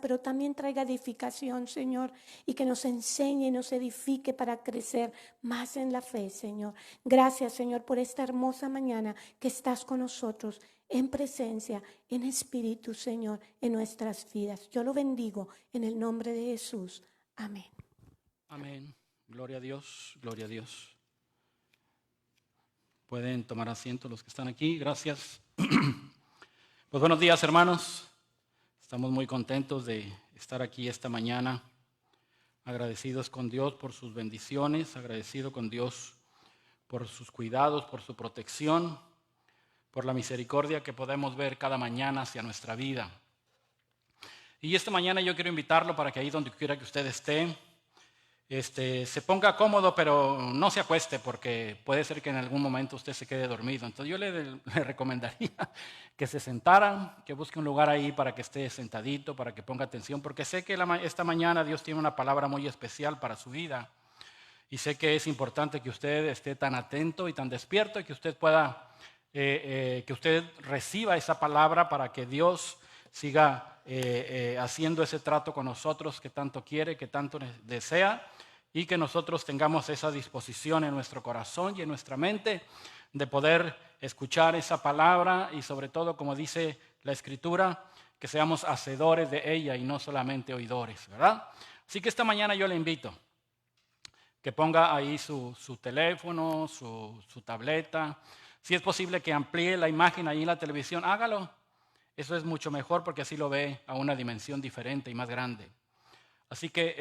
pero también traiga edificación, Señor, y que nos enseñe y nos edifique para crecer más en la fe, Señor. Gracias, Señor, por esta hermosa mañana que estás con nosotros en presencia, en espíritu, Señor, en nuestras vidas. Yo lo bendigo en el nombre de Jesús. Amén. Amén. Gloria a Dios, gloria a Dios. Pueden tomar asiento los que están aquí. Gracias. Pues buenos días, hermanos. Estamos muy contentos de estar aquí esta mañana. Agradecidos con Dios por sus bendiciones, agradecido con Dios por sus cuidados, por su protección, por la misericordia que podemos ver cada mañana hacia nuestra vida. Y esta mañana yo quiero invitarlo para que ahí donde quiera que usted esté, se ponga cómodo, pero no se acueste porque puede ser que en algún momento usted se quede dormido. Entonces yo le recomendaría que se sentara, que busque un lugar ahí para que esté sentadito, para que ponga atención, porque sé que esta mañana Dios tiene una palabra muy especial para su vida. Y sé que es importante que usted esté tan atento y tan despierto y que usted pueda, que usted reciba esa palabra para que Dios siga haciendo ese trato con nosotros que tanto quiere, que tanto desea, y que nosotros tengamos esa disposición en nuestro corazón y en nuestra mente de poder escuchar esa palabra y sobre todo, como dice la Escritura, que seamos hacedores de ella y no solamente oidores, ¿verdad? Así que esta mañana yo le invito que ponga ahí su teléfono, su tableta. Si es posible que amplíe la imagen ahí en la televisión, hágalo. Eso es mucho mejor porque así lo ve a una dimensión diferente y más grande. Así que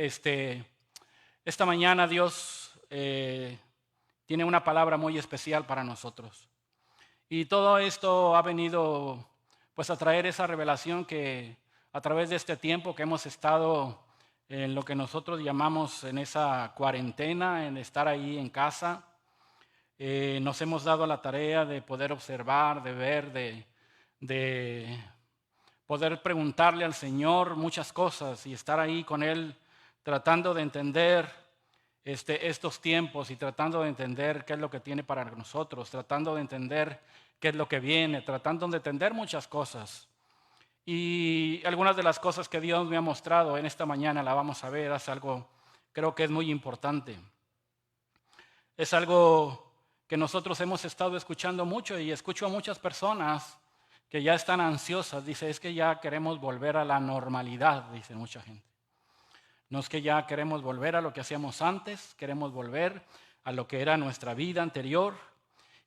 esta mañana Dios tiene una palabra muy especial para nosotros. Y todo esto ha venido pues a traer esa revelación que a través de este tiempo que hemos estado en lo que nosotros llamamos en esa cuarentena, en estar ahí en casa, nos hemos dado la tarea de poder observar, de ver, de poder preguntarle al Señor muchas cosas y estar ahí con Él tratando de entender estos tiempos y tratando de entender qué es lo que tiene para nosotros, tratando de entender qué es lo que viene, tratando de entender muchas cosas. Y algunas de las cosas que Dios me ha mostrado en esta mañana la vamos a ver, es algo creo que es muy importante. Es algo que nosotros hemos estado escuchando mucho y escucho a muchas personas que ya están ansiosas. Dice, es que ya queremos volver a la normalidad, dice mucha gente. No es que ya queremos volver a lo que hacíamos antes, queremos volver a lo que era nuestra vida anterior.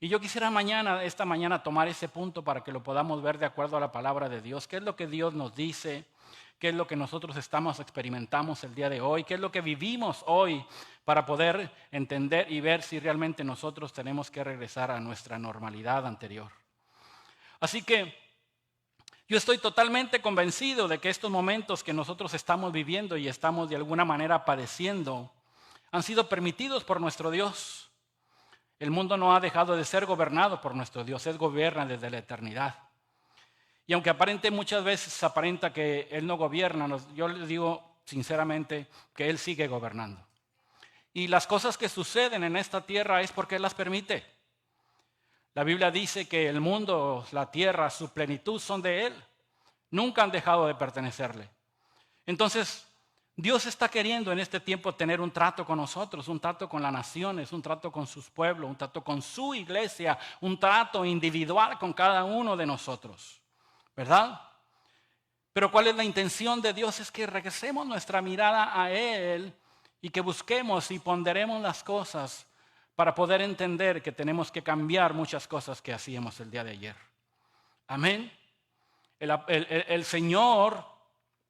Y yo quisiera esta mañana tomar ese punto para que lo podamos ver de acuerdo a la palabra de Dios. ¿Qué es lo que Dios nos dice? ¿Qué es lo que nosotros experimentamos el día de hoy? ¿Qué es lo que vivimos hoy para poder entender y ver si realmente nosotros tenemos que regresar a nuestra normalidad anterior? Así que yo estoy totalmente convencido de que estos momentos que nosotros estamos viviendo y estamos de alguna manera padeciendo han sido permitidos por nuestro Dios. El mundo no ha dejado de ser gobernado por nuestro Dios, Él gobierna desde la eternidad. Y aunque muchas veces aparenta que Él no gobierna, yo les digo sinceramente que Él sigue gobernando. Y las cosas que suceden en esta tierra es porque Él las permite. La Biblia dice que el mundo, la tierra, su plenitud son de Él. Nunca han dejado de pertenecerle. Entonces, Dios está queriendo en este tiempo tener un trato con nosotros, un trato con las naciones, un trato con sus pueblos, un trato con su iglesia, un trato individual con cada uno de nosotros, ¿verdad? Pero ¿cuál es la intención de Dios? Es que regresemos nuestra mirada a Él y que busquemos y ponderemos las cosas para poder entender que tenemos que cambiar muchas cosas que hacíamos el día de ayer. Amén. El Señor,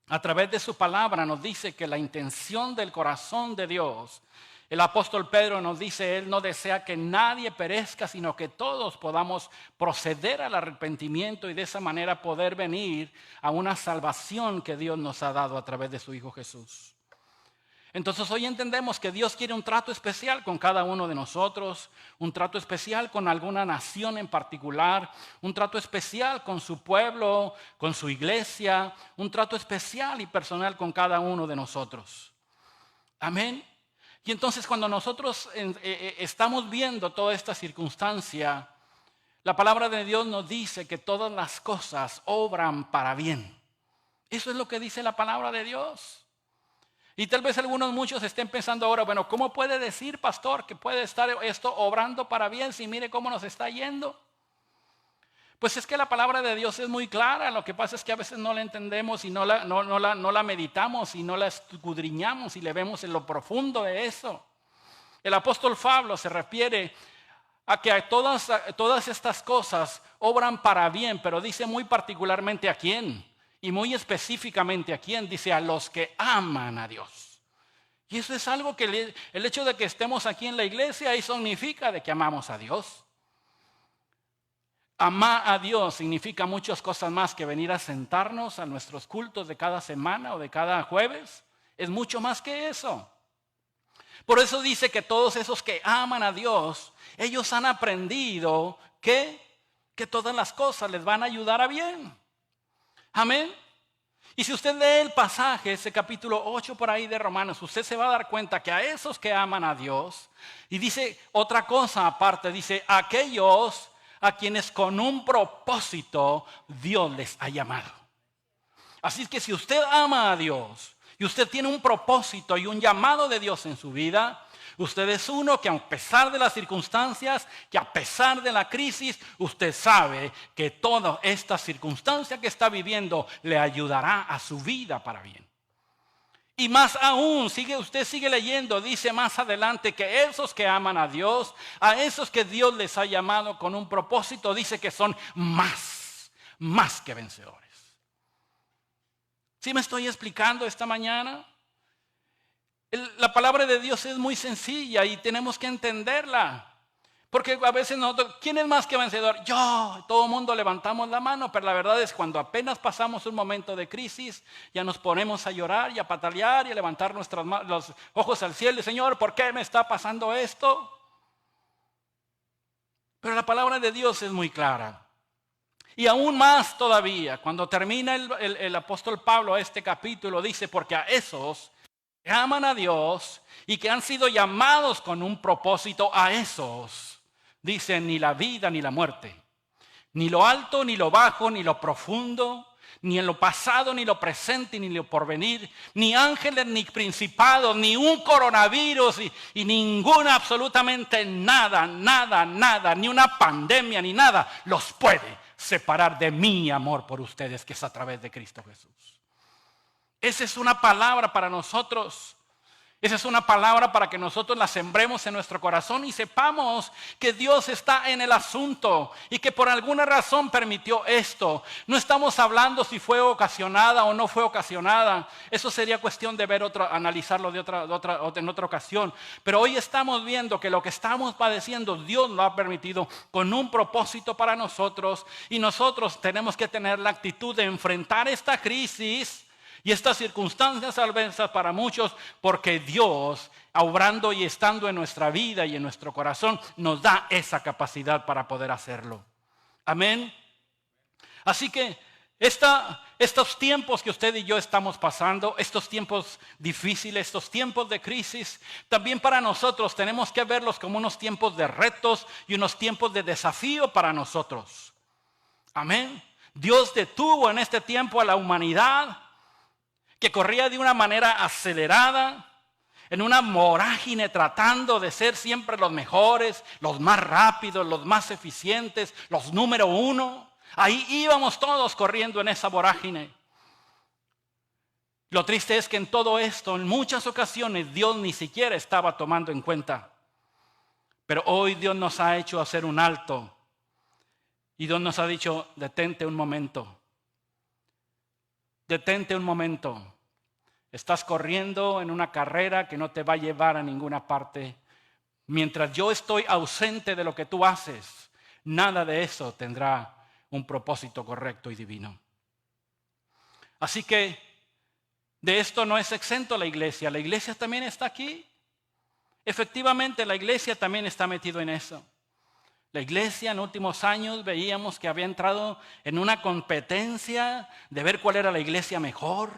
a través de su palabra, nos dice que la intención del corazón de Dios, el apóstol Pedro nos dice, Él no desea que nadie perezca, sino que todos podamos proceder al arrepentimiento y de esa manera poder venir a una salvación que Dios nos ha dado a través de su Hijo Jesús. Entonces hoy entendemos que Dios quiere un trato especial con cada uno de nosotros, un trato especial con alguna nación en particular, un trato especial con su pueblo, con su iglesia, un trato especial y personal con cada uno de nosotros. Amén. Y entonces cuando nosotros estamos viendo toda esta circunstancia, la palabra de Dios nos dice que todas las cosas obran para bien. Eso es lo que dice la palabra de Dios. Y tal vez muchos estén pensando ahora, bueno, ¿cómo puede decir, pastor, que puede estar esto obrando para bien si mire cómo nos está yendo? Pues es que la palabra de Dios es muy clara. Lo que pasa es que a veces no la entendemos y no la meditamos y no la escudriñamos y le vemos en lo profundo de eso. El apóstol Pablo se refiere a que todas estas cosas obran para bien, pero dice muy particularmente a quién. Y muy específicamente a quién, dice a los que aman a Dios. Y eso es algo que el hecho de que estemos aquí en la iglesia, eso significa de que amamos a Dios. Amar a Dios significa muchas cosas más que venir a sentarnos a nuestros cultos de cada semana o de cada jueves. Es mucho más que eso. Por eso dice que todos esos que aman a Dios, ellos han aprendido que todas las cosas les van a ayudar a bien. Amén. Y si usted lee el pasaje, ese capítulo 8 por ahí de Romanos, usted se va a dar cuenta que a esos que aman a Dios, y dice otra cosa aparte, dice aquellos a quienes con un propósito Dios les ha llamado. Así es que si usted ama a Dios y usted tiene un propósito y un llamado de Dios en su vida, usted es uno que a pesar de las circunstancias, que a pesar de la crisis, usted sabe que toda esta circunstancia que está viviendo le ayudará a su vida para bien. Y más aún, usted sigue leyendo, dice más adelante que esos que aman a Dios, a esos que Dios les ha llamado con un propósito, dice que son más que vencedores. ¿Sí me estoy explicando esta mañana? La palabra de Dios es muy sencilla y tenemos que entenderla. Porque a veces nosotros, ¿quién es más que vencedor? Yo, todo el mundo levantamos la mano, pero la verdad es cuando apenas pasamos un momento de crisis, ya nos ponemos a llorar y a patalear y a levantar los ojos al cielo. Señor, ¿por qué me está pasando esto? Pero la palabra de Dios es muy clara. Y aún más todavía, cuando termina el apóstol Pablo este capítulo, dice, porque a esos que aman a Dios y que han sido llamados con un propósito, a esos, dice, ni la vida ni la muerte, ni lo alto ni lo bajo, ni lo profundo, ni en lo pasado ni lo presente ni lo porvenir, ni ángeles ni principados, ni un coronavirus y ninguna, absolutamente nada, ni una pandemia ni nada los puede separar de mi amor por ustedes, que es a través de Cristo Jesús. Esa es una palabra para nosotros. Esa es una palabra para que nosotros la sembremos en nuestro corazón y sepamos que Dios está en el asunto y que por alguna razón permitió esto. No estamos hablando si fue ocasionada o no fue ocasionada. Eso sería cuestión de analizarlo en otra ocasión. Pero hoy estamos viendo que lo que estamos padeciendo, Dios lo ha permitido con un propósito para nosotros. Y nosotros tenemos que tener la actitud de enfrentar esta crisis y estas circunstancias adversas para muchos, porque Dios, obrando y estando en nuestra vida y en nuestro corazón, nos da esa capacidad para poder hacerlo. Amén. Así que estos tiempos que usted y yo estamos pasando, estos tiempos difíciles, estos tiempos de crisis, también para nosotros tenemos que verlos como unos tiempos de retos y unos tiempos de desafío para nosotros. Amén. Dios detuvo en este tiempo a la humanidad, que corría de una manera acelerada, en una vorágine tratando de ser siempre los mejores, los más rápidos, los más eficientes, los número uno. Ahí íbamos todos corriendo en esa vorágine. Lo triste es que en todo esto, en muchas ocasiones, Dios ni siquiera estaba tomando en cuenta. Pero hoy Dios nos ha hecho hacer un alto. Y Dios nos ha dicho, detente un momento. Detente un momento. Estás corriendo en una carrera que no te va a llevar a ninguna parte. Mientras yo estoy ausente de lo que tú haces, nada de eso tendrá un propósito correcto y divino. Así que de esto no es exento la iglesia. La iglesia también está aquí. Efectivamente, la iglesia también está metida en eso. La iglesia en últimos años veíamos que había entrado en una competencia de ver cuál era la iglesia mejor,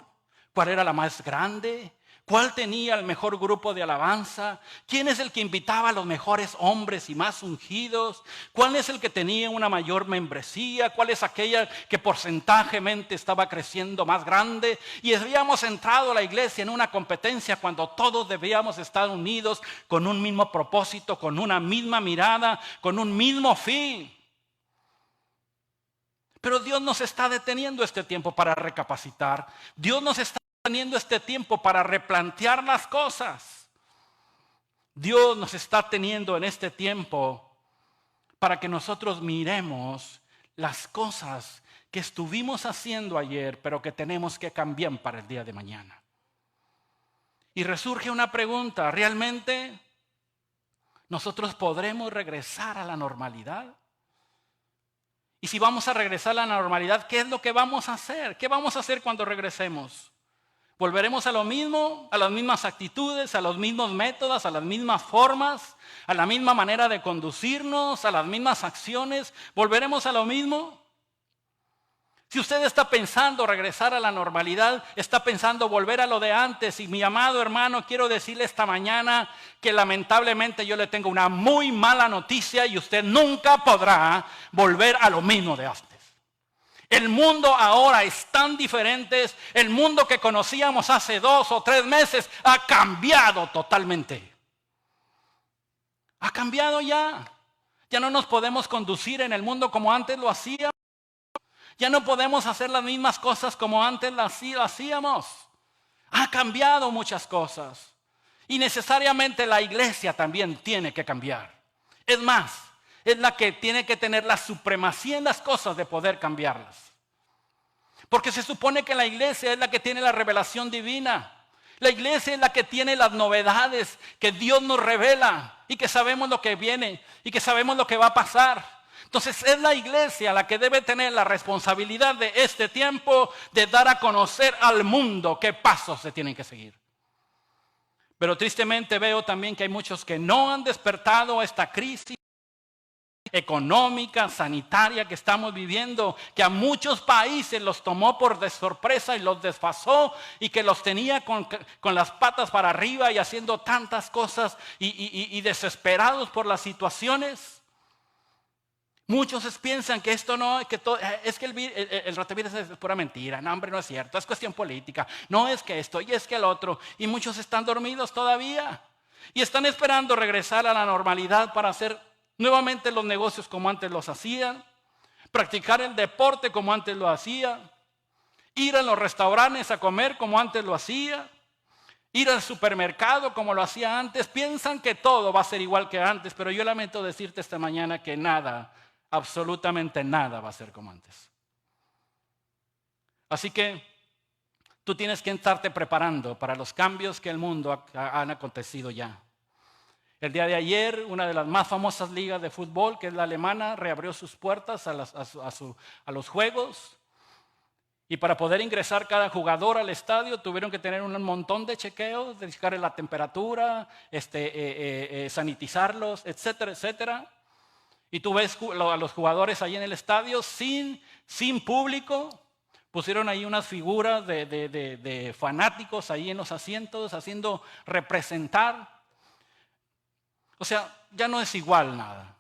cuál era la más grande, ¿Cuál tenía el mejor grupo de alabanza? ¿Quién es el que invitaba a los mejores hombres y más ungidos? ¿Cuál es el que tenía una mayor membresía? ¿Cuál es aquella que porcentajemente estaba creciendo más grande? Y habíamos entrado a la iglesia en una competencia cuando todos debíamos estar unidos con un mismo propósito, con una misma mirada, con un mismo fin. Pero Dios nos está deteniendo este tiempo para recapacitar. Dios nos está teniendo este tiempo para replantear las cosas. Dios nos está teniendo en este tiempo para que nosotros miremos las cosas que estuvimos haciendo ayer, pero que tenemos que cambiar para el día de mañana. Y resurge una pregunta: ¿realmente nosotros podremos regresar a la normalidad? Y si vamos a regresar a la normalidad, ¿qué es lo que vamos a hacer? ¿Qué vamos a hacer cuando regresemos? ¿Volveremos a lo mismo, a las mismas actitudes, a los mismos métodos, a las mismas formas, a la misma manera de conducirnos, a las mismas acciones? ¿Volveremos a lo mismo? Si usted está pensando regresar a la normalidad, está pensando volver a lo de antes, y mi amado hermano, quiero decirle esta mañana que lamentablemente yo le tengo una muy mala noticia y usted nunca podrá volver a lo mismo de antes. El mundo ahora es tan diferente, el mundo que conocíamos hace 2 o 3 meses ha cambiado totalmente. Ha cambiado ya. Ya no nos podemos conducir en el mundo como antes lo hacíamos. Ya no podemos hacer las mismas cosas como antes las hacíamos. Ha cambiado muchas cosas. Y necesariamente la iglesia también tiene que cambiar. Es más, es la que tiene que tener la supremacía en las cosas de poder cambiarlas. Porque se supone que la iglesia es la que tiene la revelación divina. La iglesia es la que tiene las novedades que Dios nos revela y que sabemos lo que viene y que sabemos lo que va a pasar. Entonces es la iglesia la que debe tener la responsabilidad de este tiempo de dar a conocer al mundo qué pasos se tienen que seguir. Pero tristemente veo también que hay muchos que no han despertado a esta crisis económica, sanitaria que estamos viviendo, que a muchos países los tomó por de sorpresa y los desfasó, y que los tenía con las patas para arriba y haciendo tantas cosas y desesperados por las situaciones. Muchos piensan que esto no, que todo, es que el rotavirus es pura mentira. No, hombre, no es cierto, es cuestión política. No es que esto y es que el otro. Y muchos están dormidos todavía. Y están esperando regresar a la normalidad para hacer nuevamente los negocios como antes los hacían. Practicar el deporte como antes lo hacían. Ir a los restaurantes a comer como antes lo hacía. Ir al supermercado como lo hacía antes. Piensan que todo va a ser igual que antes. Pero yo lamento decirte esta mañana que nada, absolutamente nada va a ser como antes. Así que tú tienes que estarte preparando para los cambios que el mundo han acontecido ya. El día de ayer, una de las más famosas ligas de fútbol, que es la alemana, reabrió sus puertas a los juegos. Y para poder ingresar cada jugador al estadio tuvieron que tener un montón de chequeos, de checar la temperatura, sanitizarlos, etcétera, etcétera. Y tú ves a los jugadores ahí en el estadio sin público. Pusieron ahí unas figuras de fanáticos ahí en los asientos haciendo representar. O sea, ya no es igual nada.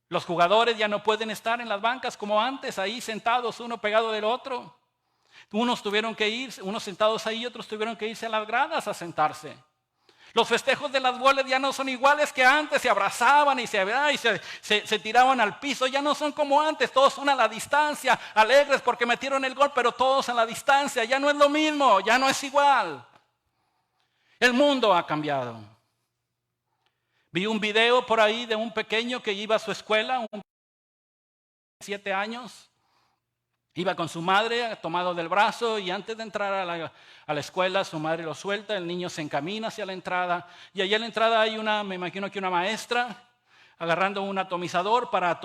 Los jugadores ya no pueden estar en las bancas como antes, ahí sentados uno pegado del otro. Unos tuvieron que irse, unos sentados ahí, otros tuvieron que irse a las gradas a sentarse. Los festejos de las goles ya no son iguales que antes, se abrazaban y se tiraban al piso, ya no son como antes, todos son a la distancia, alegres porque metieron el gol, pero todos a la distancia, ya no es lo mismo, ya no es igual. El mundo ha cambiado. Vi un video por ahí de un pequeño que iba a su escuela, un 7 años. Iba con su madre tomado del brazo y antes de entrar a la escuela su madre lo suelta, el niño se encamina hacia la entrada y allá en la entrada hay me imagino que una maestra agarrando un atomizador para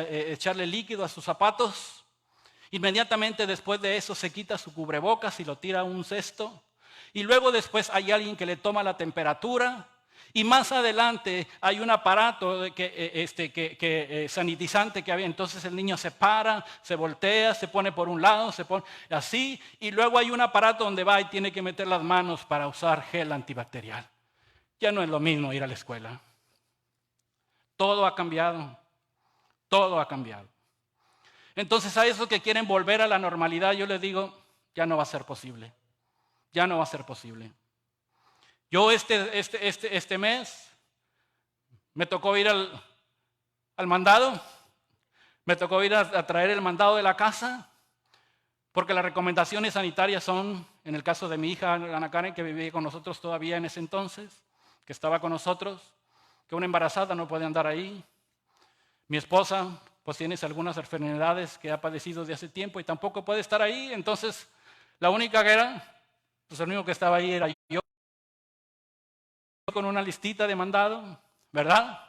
echarle líquido a sus zapatos. Inmediatamente después de eso se quita su cubrebocas y lo tira a un cesto y luego después hay alguien que le toma la temperatura Y más adelante hay un aparato sanitizante que había. Entonces el niño se para, se voltea, se pone por un lado, se pone así. Y luego hay un aparato donde va y tiene que meter las manos para usar gel antibacterial. Ya no es lo mismo ir a la escuela. Todo ha cambiado. Todo ha cambiado. Entonces a esos que quieren volver a la normalidad, yo les digo, ya no va a ser posible. Ya no va a ser posible. Yo este mes me tocó ir al mandado, me tocó ir a traer el mandado de la casa, porque las recomendaciones sanitarias son, en el caso de mi hija Ana Karen, que vivía con nosotros todavía en ese entonces, que estaba con nosotros, que una embarazada no puede andar ahí. Mi esposa, pues tiene algunas enfermedades que ha padecido de hace tiempo y tampoco puede estar ahí. Entonces, la única que era, pues el único que estaba ahí era yo, con una listita de mandado, ¿verdad?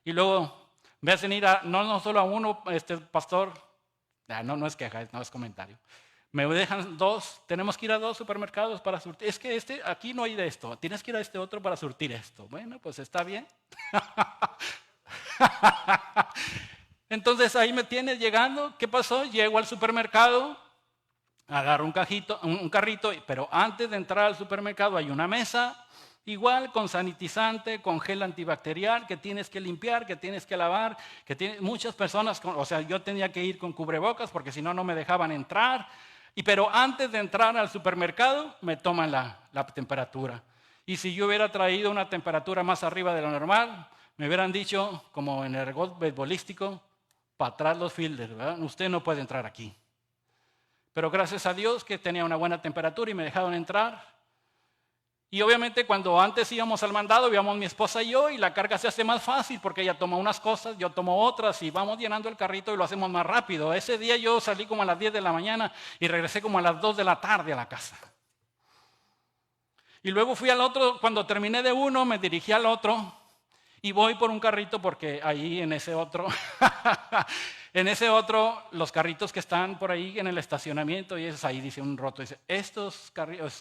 Y luego me hacen ir no solo a uno, pastor, no es queja, no es comentario. Me dejan 2, tenemos que ir a 2 supermercados para surtir. Es que aquí no hay de esto, tienes que ir a este otro para surtir esto. Bueno, pues está bien. Entonces ahí me tienes llegando. ¿Qué pasó? Llego al supermercado, agarro un carrito, pero antes de entrar al supermercado hay una mesa, igual con sanitizante, con gel antibacterial, que tienes que limpiar, que tienes que lavar, muchas personas, yo tenía que ir con cubrebocas porque si no, no me dejaban entrar. Pero antes de entrar al supermercado, me toman la temperatura. Y si yo hubiera traído una temperatura más arriba de lo normal, me hubieran dicho, como en el argot beisbolístico, para atrás los fielders, ¿verdad? Usted no puede entrar aquí. Pero gracias a Dios que tenía una buena temperatura y me dejaron entrar. Y obviamente cuando antes íbamos al mandado, íbamos mi esposa y yo, y la carga se hace más fácil porque ella toma unas cosas, yo tomo otras, y vamos llenando el carrito y lo hacemos más rápido. Ese día yo salí como a las 10 de la mañana y regresé como a las 2 de la tarde a la casa. Y luego fui al otro, cuando terminé de uno, me dirigí al otro, y voy por un carrito porque ahí en ese otro, los carritos que están por ahí en el estacionamiento, y ahí dice un roto, dice, estos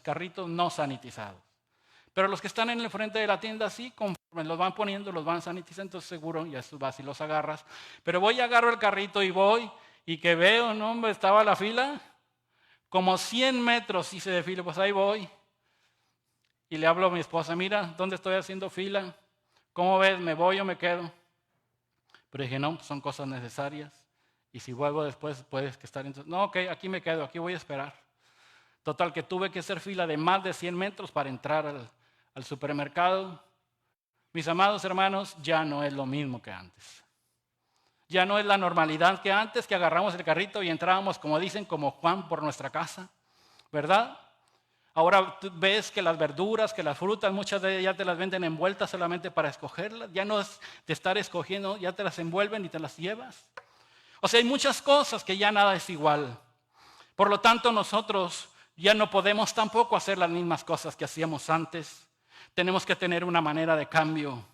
carritos no sanitizados. Pero los que están en el frente de la tienda sí, conforme los van poniendo, los van sanitizando, entonces seguro, ya vas y los agarras. Pero voy y agarro el carrito y voy, y que veo, no, hombre, estaba la fila, como 100 metros hice de fila, pues ahí voy. Y le hablo a mi esposa, mira, ¿dónde estoy haciendo fila? ¿Cómo ves? ¿Me voy o me quedo? Pero dije, no, son cosas necesarias. Y si vuelvo después, puedes que estar entonces. No, ok, aquí me quedo, aquí voy a esperar. Total, que tuve que hacer fila de más de 100 metros para entrar al supermercado. Mis amados hermanos, ya no es lo mismo que antes. Ya no es la normalidad que antes, que agarramos el carrito y entrábamos, como dicen, como Juan por nuestra casa, ¿verdad? Ahora tú ves que las verduras, que las frutas, muchas de ellas ya te las venden envueltas solamente para escogerlas. Ya no es de estar escogiendo, ya te las envuelven y te las llevas. O sea, hay muchas cosas que ya nada es igual. Por lo tanto, nosotros ya no podemos tampoco hacer las mismas cosas que hacíamos antes. Tenemos que tener una manera de cambio.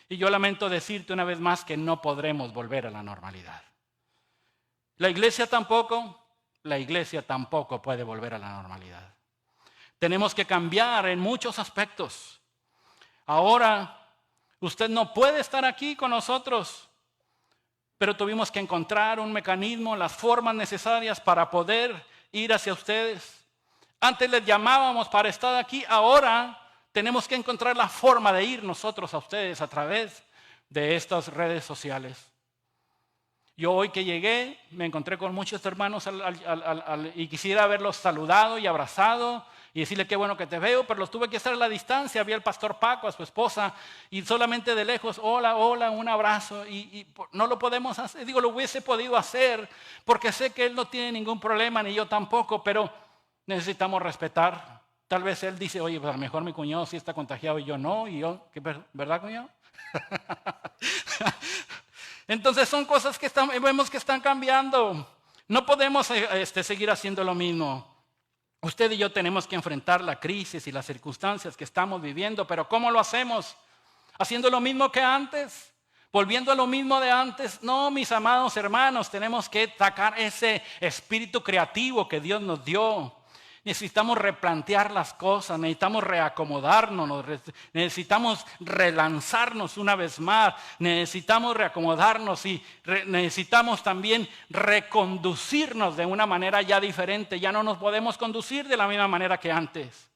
Y yo lamento decirte una vez más que no podremos volver a la normalidad. La iglesia tampoco puede volver a la normalidad. Tenemos que cambiar en muchos aspectos. Ahora, usted no puede estar aquí con nosotros, pero tuvimos que encontrar un mecanismo, las formas necesarias para poder ir hacia ustedes. Antes les llamábamos para estar aquí, ahora tenemos que encontrar la forma de ir nosotros a ustedes a través de estas redes sociales. Yo hoy que llegué, me encontré con muchos hermanos y quisiera haberlos saludado y abrazado y decirle qué bueno que te veo, pero los tuve que estar a la distancia. Había el pastor Paco, a su esposa, y solamente de lejos, hola, hola, un abrazo. Y no lo podemos hacer. Digo, lo hubiese podido hacer porque sé que él no tiene ningún problema, ni yo tampoco, pero necesitamos respetar. Tal vez él dice, oye, pues a lo mejor mi cuñado sí está contagiado y yo no, ¿verdad, cuñado? Entonces son cosas que vemos que están cambiando. No podemos seguir haciendo lo mismo. Usted y yo tenemos que enfrentar la crisis y las circunstancias que estamos viviendo, pero ¿cómo lo hacemos? ¿Haciendo lo mismo que antes? ¿Volviendo a lo mismo de antes? No, mis amados hermanos, tenemos que sacar ese espíritu creativo que Dios nos dio. Necesitamos replantear las cosas, necesitamos reacomodarnos, necesitamos relanzarnos una vez más, necesitamos reacomodarnos y necesitamos también reconducirnos de una manera ya diferente. Ya no nos podemos conducir de la misma manera que antes.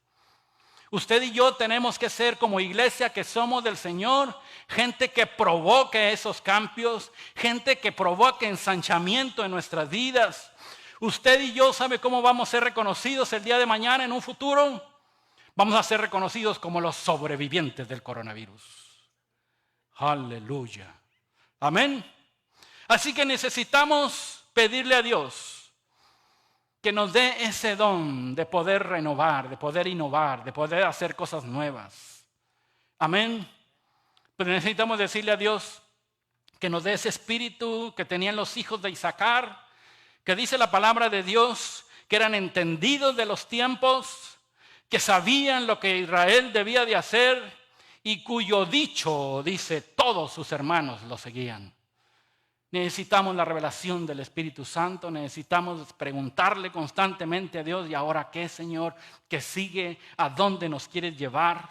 Usted y yo tenemos que ser como iglesia que somos del Señor, gente que provoque esos cambios, gente que provoque ensanchamiento en nuestras vidas. Usted y yo, ¿sabe cómo vamos a ser reconocidos el día de mañana en un futuro? Vamos a ser reconocidos como los sobrevivientes del coronavirus. Aleluya. Amén. Así que necesitamos pedirle a Dios que nos dé ese don de poder renovar, de poder innovar, de poder hacer cosas nuevas. Amén. Pero necesitamos decirle a Dios que nos dé ese espíritu que tenían los hijos de Isaacar, que dice la palabra de Dios, que eran entendidos de los tiempos, que sabían lo que Israel debía de hacer y cuyo dicho, dice, todos sus hermanos lo seguían. Necesitamos la revelación del Espíritu Santo, necesitamos preguntarle constantemente a Dios, ¿y ahora qué, Señor? ¿Qué sigue? ¿A dónde nos quieres llevar?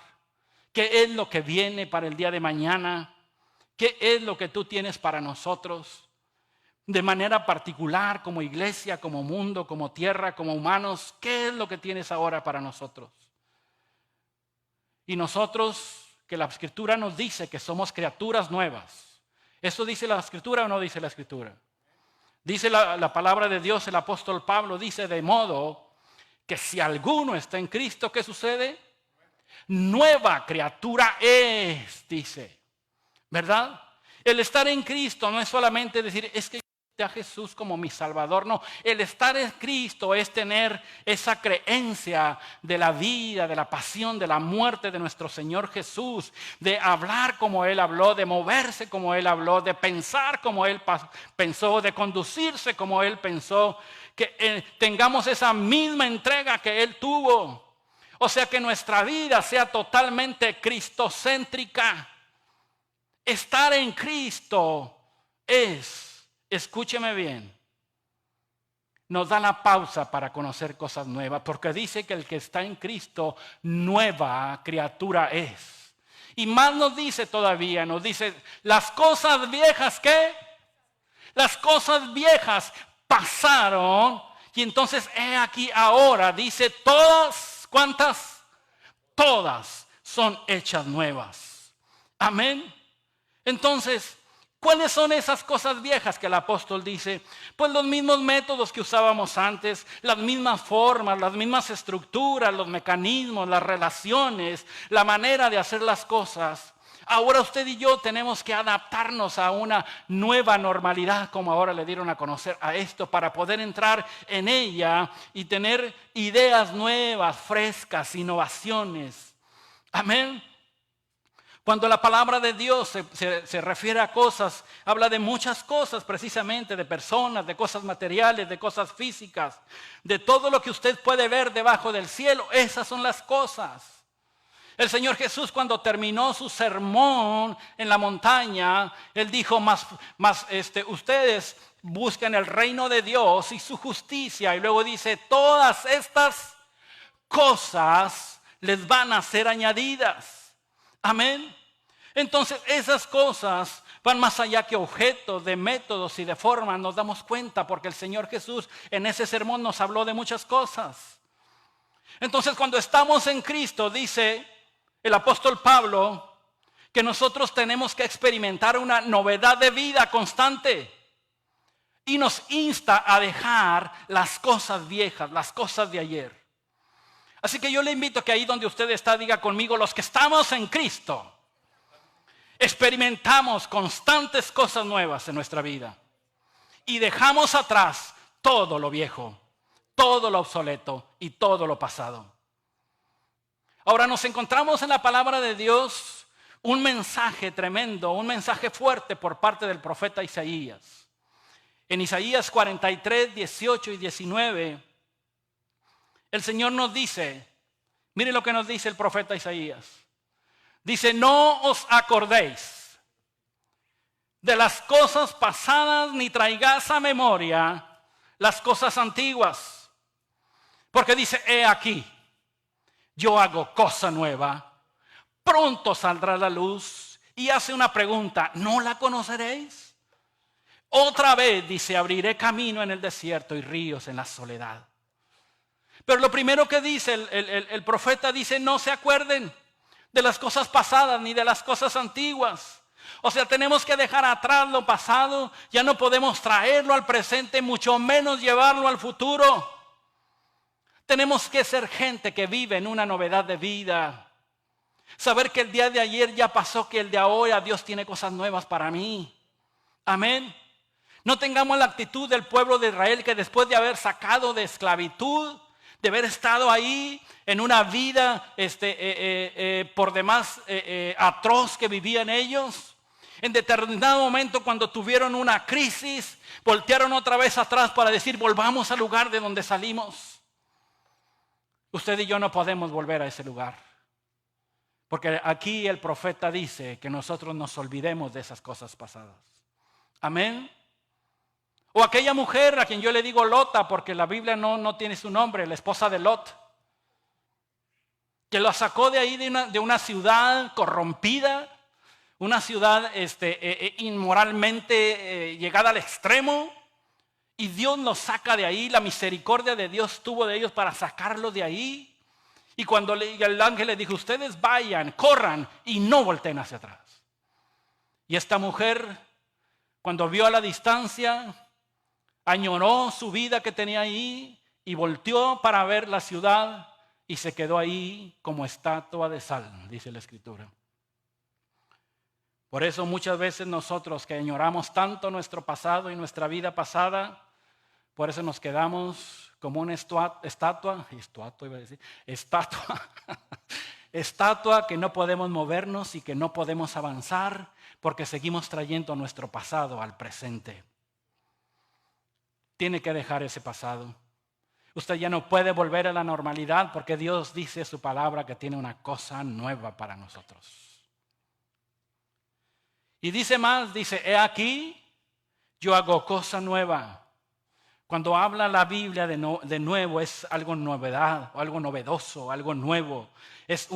¿Qué es lo que viene para el día de mañana? ¿Qué es lo que tú tienes para nosotros? De manera particular, como iglesia, como mundo, como tierra, como humanos, ¿qué es lo que tienes ahora para nosotros? Y nosotros, que la Escritura nos dice que somos criaturas nuevas. ¿Eso dice la Escritura o no dice la Escritura? Dice la palabra de Dios, el apóstol Pablo dice, de modo que si alguno está en Cristo, ¿qué sucede? Nueva criatura es, dice. ¿Verdad? El estar en Cristo no es solamente decir, es que a Jesús como mi Salvador. No, el estar en Cristo es tener esa creencia de la vida, de la pasión, de la muerte de nuestro Señor Jesús, de hablar como Él habló, de moverse como Él habló, de pensar como Él pensó, de conducirse como Él pensó, que tengamos esa misma entrega que Él tuvo. O sea, que nuestra vida sea totalmente cristocéntrica. Estar en Cristo es, escúcheme bien, nos da la pausa para conocer cosas nuevas, porque dice que el que está en Cristo, nueva criatura es. Y más nos dice todavía, nos dice, las cosas viejas, ¿qué? Las cosas viejas pasaron, y entonces he aquí ahora, dice, todas, ¿cuántas? Todas son hechas nuevas. Amén. Entonces, ¿cuáles son esas cosas viejas que el apóstol dice? Pues los mismos métodos que usábamos antes, las mismas formas, las mismas estructuras, los mecanismos, las relaciones, la manera de hacer las cosas. Ahora usted y yo tenemos que adaptarnos a una nueva normalidad, como ahora le dieron a conocer a esto, para poder entrar en ella y tener ideas nuevas, frescas, innovaciones. Amén. Cuando la palabra de Dios se refiere a cosas, habla de muchas cosas precisamente, de personas, de cosas materiales, de cosas físicas, de todo lo que usted puede ver debajo del cielo. Esas son las cosas. El Señor Jesús, cuando terminó su sermón en la montaña, Él dijo, ustedes busquen el reino de Dios y su justicia. Y luego dice, todas estas cosas les van a ser añadidas. Amén. Entonces esas cosas van más allá que objetos, de métodos y de formas. Nos damos cuenta porque el Señor Jesús en ese sermón nos habló de muchas cosas. Entonces cuando estamos en Cristo, dice el apóstol Pablo, que nosotros tenemos que experimentar una novedad de vida constante. Y nos insta a dejar las cosas viejas, las cosas de ayer. Así que yo le invito a que ahí donde usted está, diga conmigo, los que estamos en Cristo, experimentamos constantes cosas nuevas en nuestra vida. Y dejamos atrás todo lo viejo, todo lo obsoleto y todo lo pasado. Ahora nos encontramos en la palabra de Dios un mensaje tremendo, un mensaje fuerte por parte del profeta Isaías. En Isaías 43, 18 y 19, el Señor nos dice, mire lo que nos dice el profeta Isaías. Dice, no os acordéis de las cosas pasadas, ni traigáis a memoria las cosas antiguas. Porque dice, he aquí, yo hago cosa nueva, pronto saldrá la luz. Y hace una pregunta, ¿no la conoceréis? Otra vez dice, abriré camino en el desierto y ríos en la soledad. Pero lo primero que dice el profeta dice, no se acuerden de las cosas pasadas ni de las cosas antiguas. O sea, tenemos que dejar atrás lo pasado, ya no podemos traerlo al presente, mucho menos llevarlo al futuro. Tenemos que ser gente que vive en una novedad de vida. Saber que el día de ayer ya pasó, que el de ahora Dios tiene cosas nuevas para mí. Amén. No tengamos la actitud del pueblo de Israel que después de haber sacado de esclavitud, de haber estado ahí en una vida por demás atroz que vivían ellos, en determinado momento cuando tuvieron una crisis, voltearon otra vez atrás para decir, volvamos al lugar de donde salimos. Usted y yo no podemos volver a ese lugar. Porque aquí el profeta dice que nosotros nos olvidemos de esas cosas pasadas. Amén. O aquella mujer a quien yo le digo Lota, porque la Biblia no tiene su nombre, la esposa de Lot, que lo sacó de ahí de una ciudad corrompida, una ciudad inmoralmente llegada al extremo, y Dios los saca de ahí. La misericordia de Dios tuvo de ellos para sacarlos de ahí. Y cuando el ángel le dijo, ustedes vayan, corran y no volteen hacia atrás. Y esta mujer, cuando vio a la distancia, añoró su vida que tenía ahí y volteó para ver la ciudad y se quedó ahí como estatua de sal, dice la Escritura. Por eso muchas veces nosotros que añoramos tanto nuestro pasado y nuestra vida pasada, por eso nos quedamos como una estatua que no podemos movernos y que no podemos avanzar porque seguimos trayendo nuestro pasado al presente. Tiene que dejar ese pasado. Usted ya no puede volver a la normalidad porque Dios dice en su palabra que tiene una cosa nueva para nosotros. Y dice más, dice, he aquí, yo hago cosa nueva. Cuando habla la Biblia de nuevo es algo novedad, o algo novedoso, algo nuevo. Es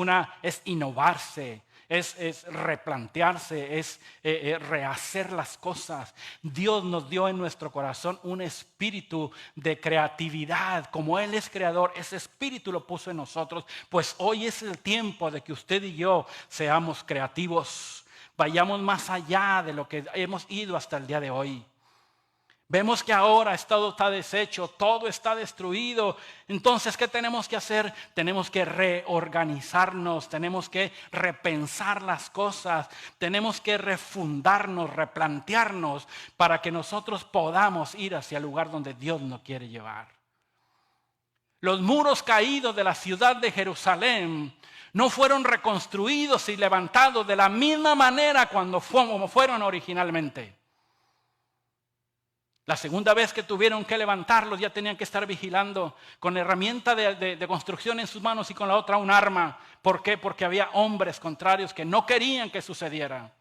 innovarse, es replantearse, es rehacer las cosas. Dios nos dio en nuestro corazón un espíritu de creatividad. Como Él es creador, ese espíritu lo puso en nosotros. Pues hoy es el tiempo de que usted y yo seamos creativos. Vayamos más allá de lo que hemos ido hasta el día de hoy. Vemos que ahora todo está deshecho, todo está destruido. Entonces, ¿qué tenemos que hacer? Tenemos que reorganizarnos, tenemos que repensar las cosas, tenemos que refundarnos, replantearnos para que nosotros podamos ir hacia el lugar donde Dios nos quiere llevar. Los muros caídos de la ciudad de Jerusalén no fueron reconstruidos y levantados de la misma manera como fueron originalmente. La segunda vez que tuvieron que levantarlos ya tenían que estar vigilando con herramienta de construcción en sus manos y con la otra un arma. ¿Por qué? Porque había hombres contrarios que no querían que sucediera.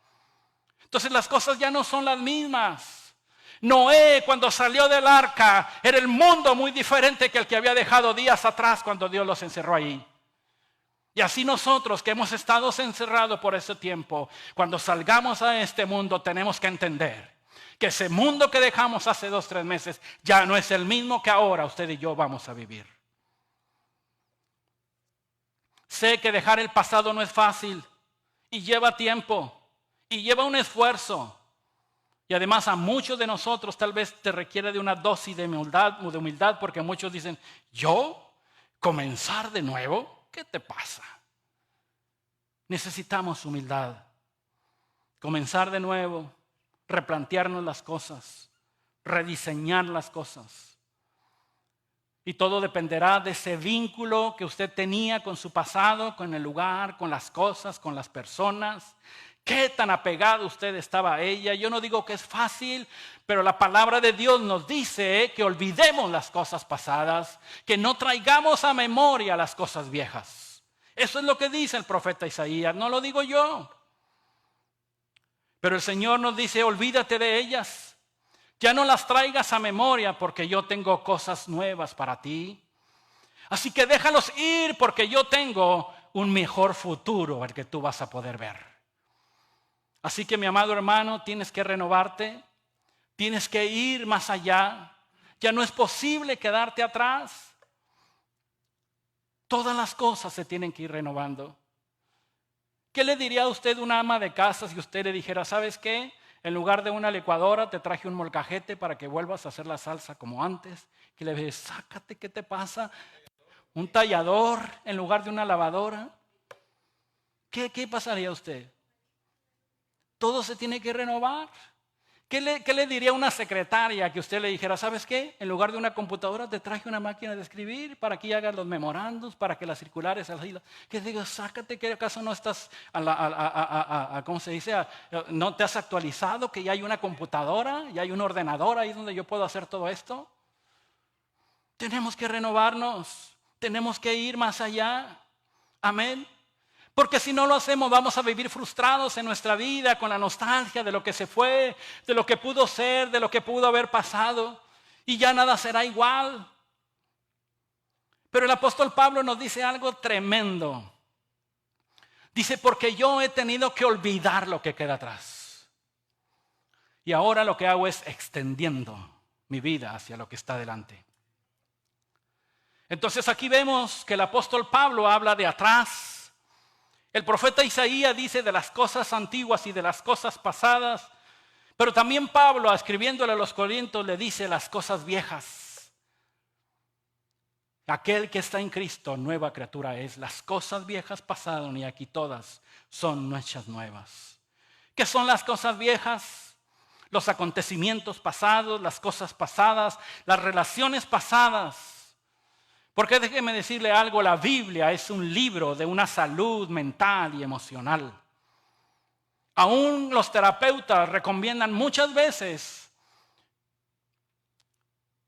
Entonces las cosas ya no son las mismas. Noé, cuando salió del arca, era el mundo muy diferente que el que había dejado días atrás cuando Dios los encerró ahí. Y así nosotros que hemos estado encerrados por ese tiempo, cuando salgamos a este mundo tenemos que entender que ese mundo que dejamos hace 2 o 3 meses ya no es el mismo que ahora usted y yo vamos a vivir. Sé que dejar el pasado no es fácil y lleva tiempo y lleva un esfuerzo. Y además a muchos de nosotros tal vez te requiere de una dosis de humildad porque muchos dicen, ¿yo? ¿Comenzar de nuevo? ¿Qué te pasa? Necesitamos humildad. Comenzar de nuevo. Replantearnos las cosas, rediseñar las cosas. Y todo dependerá de ese vínculo que usted tenía con su pasado, con el lugar, con las cosas, con las personas. ¿Qué tan apegado usted estaba a ella? Yo no digo que es fácil, pero la palabra de Dios nos dice que olvidemos las cosas pasadas, que no traigamos a memoria las cosas viejas. Eso es lo que dice el profeta Isaías, no lo digo yo. Pero el Señor nos dice, olvídate de ellas. Ya no las traigas a memoria porque yo tengo cosas nuevas para ti. Así que déjalos ir porque yo tengo un mejor futuro el que tú vas a poder ver. Así que mi amado hermano, tienes que renovarte, tienes que ir más allá. Ya no es posible quedarte atrás. Todas las cosas se tienen que ir renovando. ¿Qué le diría a usted una ama de casa si usted le dijera, ¿sabes qué? En lugar de una licuadora te traje un molcajete para que vuelvas a hacer la salsa como antes? Que le dice, sácate, ¿qué te pasa? Un tallador en lugar de una lavadora. ¿Qué pasaría a usted? Todo se tiene que renovar. ¿Qué le diría a una secretaria que usted le dijera, ¿sabes qué? En lugar de una computadora te traje una máquina de escribir para que hagas los memorandos, para que las circulares, que diga, sácate, que acaso no estás, ¿cómo se dice? ¿No te has actualizado que ya hay una computadora, ya hay un ordenador ahí donde yo puedo hacer todo esto? Tenemos que renovarnos, tenemos que ir más allá. Amén. Porque si no lo hacemos vamos a vivir frustrados en nuestra vida con la nostalgia de lo que se fue, de lo que pudo ser, de lo que pudo haber pasado. Y ya nada será igual. Pero el apóstol Pablo nos dice algo tremendo. Dice, porque yo he tenido que olvidar lo que queda atrás. Y ahora lo que hago es extendiendo mi vida hacia lo que está delante. Entonces aquí vemos que el apóstol Pablo habla de atrás. El profeta Isaías dice de las cosas antiguas y de las cosas pasadas. Pero también Pablo, escribiéndole a los Corintios, le dice las cosas viejas. Aquel que está en Cristo, nueva criatura es. Las cosas viejas pasaron y aquí todas son hechas nuevas. ¿Qué son las cosas viejas? Los acontecimientos pasados, las cosas pasadas, las relaciones pasadas. Porque déjeme decirle algo, la Biblia es un libro de una salud mental y emocional. Aún los terapeutas recomiendan muchas veces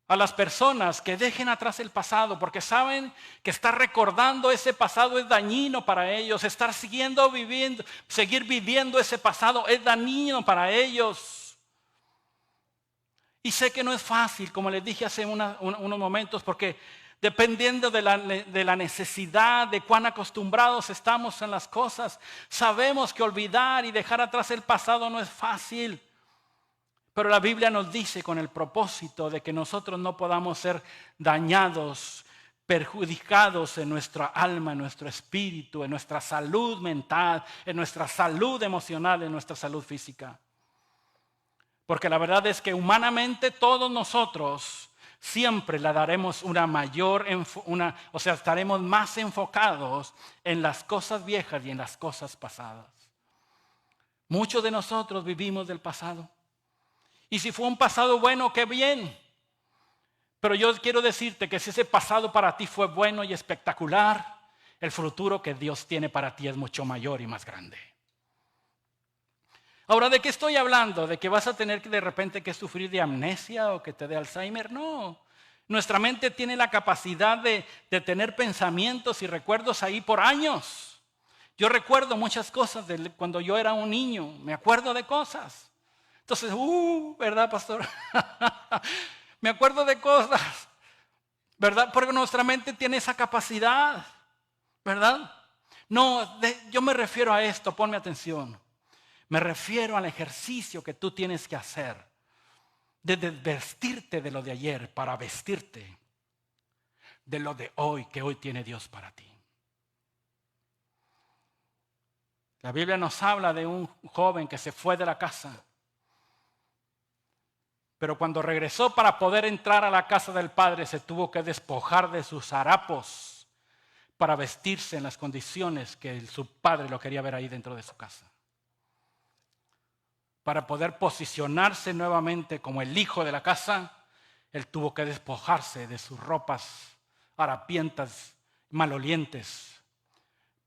a las personas que dejen atrás el pasado, porque saben que estar recordando ese pasado es dañino para ellos. Estar seguir viviendo ese pasado es dañino para ellos. Y sé que no es fácil, como les dije hace unos momentos, porque dependiendo de la necesidad, de cuán acostumbrados estamos en las cosas, sabemos que olvidar y dejar atrás el pasado no es fácil. Pero la Biblia nos dice con el propósito de que nosotros no podamos ser dañados, perjudicados en nuestra alma, en nuestro espíritu, en nuestra salud mental, en nuestra salud emocional, en nuestra salud física. Porque la verdad es que humanamente todos nosotros siempre le daremos estaremos más enfocados en las cosas viejas y en las cosas pasadas. Muchos de nosotros vivimos del pasado. Y si fue un pasado bueno, qué bien. Pero yo quiero decirte que si ese pasado para ti fue bueno y espectacular, el futuro que Dios tiene para ti es mucho mayor y más grande. Ahora, ¿de qué estoy hablando? ¿De que vas a tener de repente que sufrir de amnesia o que te dé Alzheimer? No. Nuestra mente tiene la capacidad de tener pensamientos y recuerdos ahí por años. Yo recuerdo muchas cosas de cuando yo era un niño. Me acuerdo de cosas. Entonces, ¿verdad, pastor? Me acuerdo de cosas, ¿verdad? Porque nuestra mente tiene esa capacidad, ¿verdad? No, yo me refiero a esto, ponme atención. Me refiero al ejercicio que tú tienes que hacer de desvestirte de lo de ayer para vestirte de lo de hoy que hoy tiene Dios para ti. La Biblia nos habla de un joven que se fue de la casa. Pero cuando regresó para poder entrar a la casa del padre, se tuvo que despojar de sus harapos para vestirse en las condiciones que su padre lo quería ver ahí dentro de su casa. Para poder posicionarse nuevamente como el hijo de la casa, él tuvo que despojarse de sus ropas harapientas, malolientes,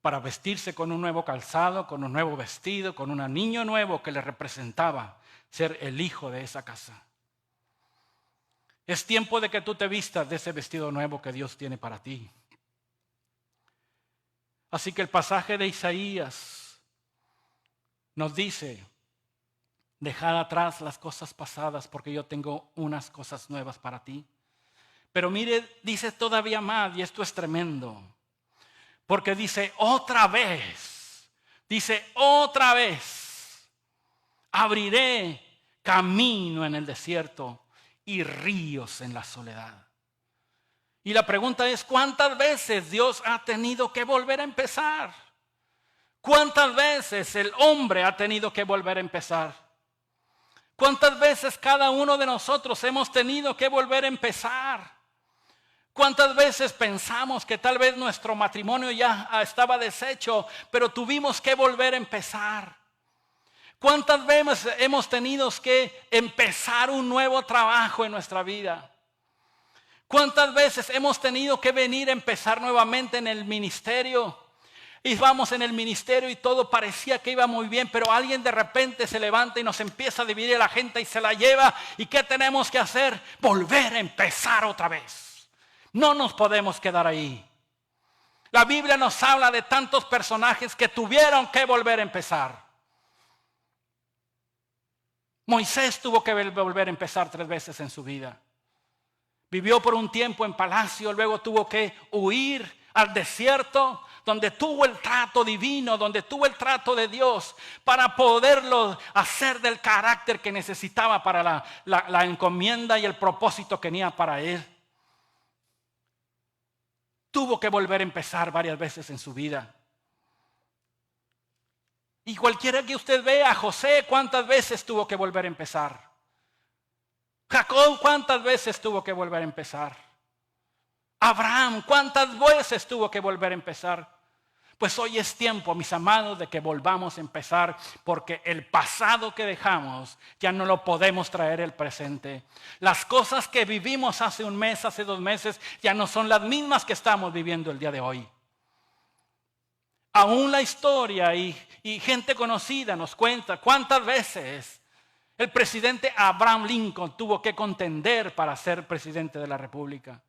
para vestirse con un nuevo calzado, con un nuevo vestido, con un niño nuevo que le representaba ser el hijo de esa casa. Es tiempo de que tú te vistas de ese vestido nuevo que Dios tiene para ti. Así que el pasaje de Isaías nos dice, dejad atrás las cosas pasadas porque yo tengo unas cosas nuevas para ti. Pero mire, dice todavía más, y esto es tremendo. Porque dice otra vez, abriré camino en el desierto y ríos en la soledad. Y la pregunta es, ¿cuántas veces Dios ha tenido que volver a empezar? ¿Cuántas veces el hombre ha tenido que volver a empezar? ¿Cuántas veces cada uno de nosotros hemos tenido que volver a empezar? ¿Cuántas veces pensamos que tal vez nuestro matrimonio ya estaba deshecho, pero tuvimos que volver a empezar? ¿Cuántas veces hemos tenido que empezar un nuevo trabajo en nuestra vida? ¿Cuántas veces hemos tenido que venir a empezar nuevamente en el ministerio? Y vamos en el ministerio y todo parecía que iba muy bien, pero alguien de repente se levanta y nos empieza a dividir la gente y se la lleva. ¿Y qué tenemos que hacer? Volver a empezar otra vez. No nos podemos quedar ahí. La Biblia nos habla de tantos personajes que tuvieron que volver a empezar. Moisés tuvo que volver a empezar 3 veces en su vida. Vivió por un tiempo en palacio, luego tuvo que huir al desierto, donde tuvo el trato divino, donde tuvo el trato de Dios, para poderlo hacer del carácter que necesitaba para la encomienda y el propósito que tenía para él. Tuvo que volver a empezar varias veces en su vida. Y cualquiera que usted vea, José, ¿cuántas veces tuvo que volver a empezar? Jacob, ¿cuántas veces tuvo que volver a empezar? Abraham, ¿cuántas veces tuvo que volver a empezar? Pues hoy es tiempo, mis amados, de que volvamos a empezar, porque el pasado que dejamos ya no lo podemos traer al presente. Las cosas que vivimos hace un mes, hace 2 meses, ya no son las mismas que estamos viviendo el día de hoy. Aún la historia y gente conocida nos cuenta cuántas veces el presidente Abraham Lincoln tuvo que contender para ser presidente de la República.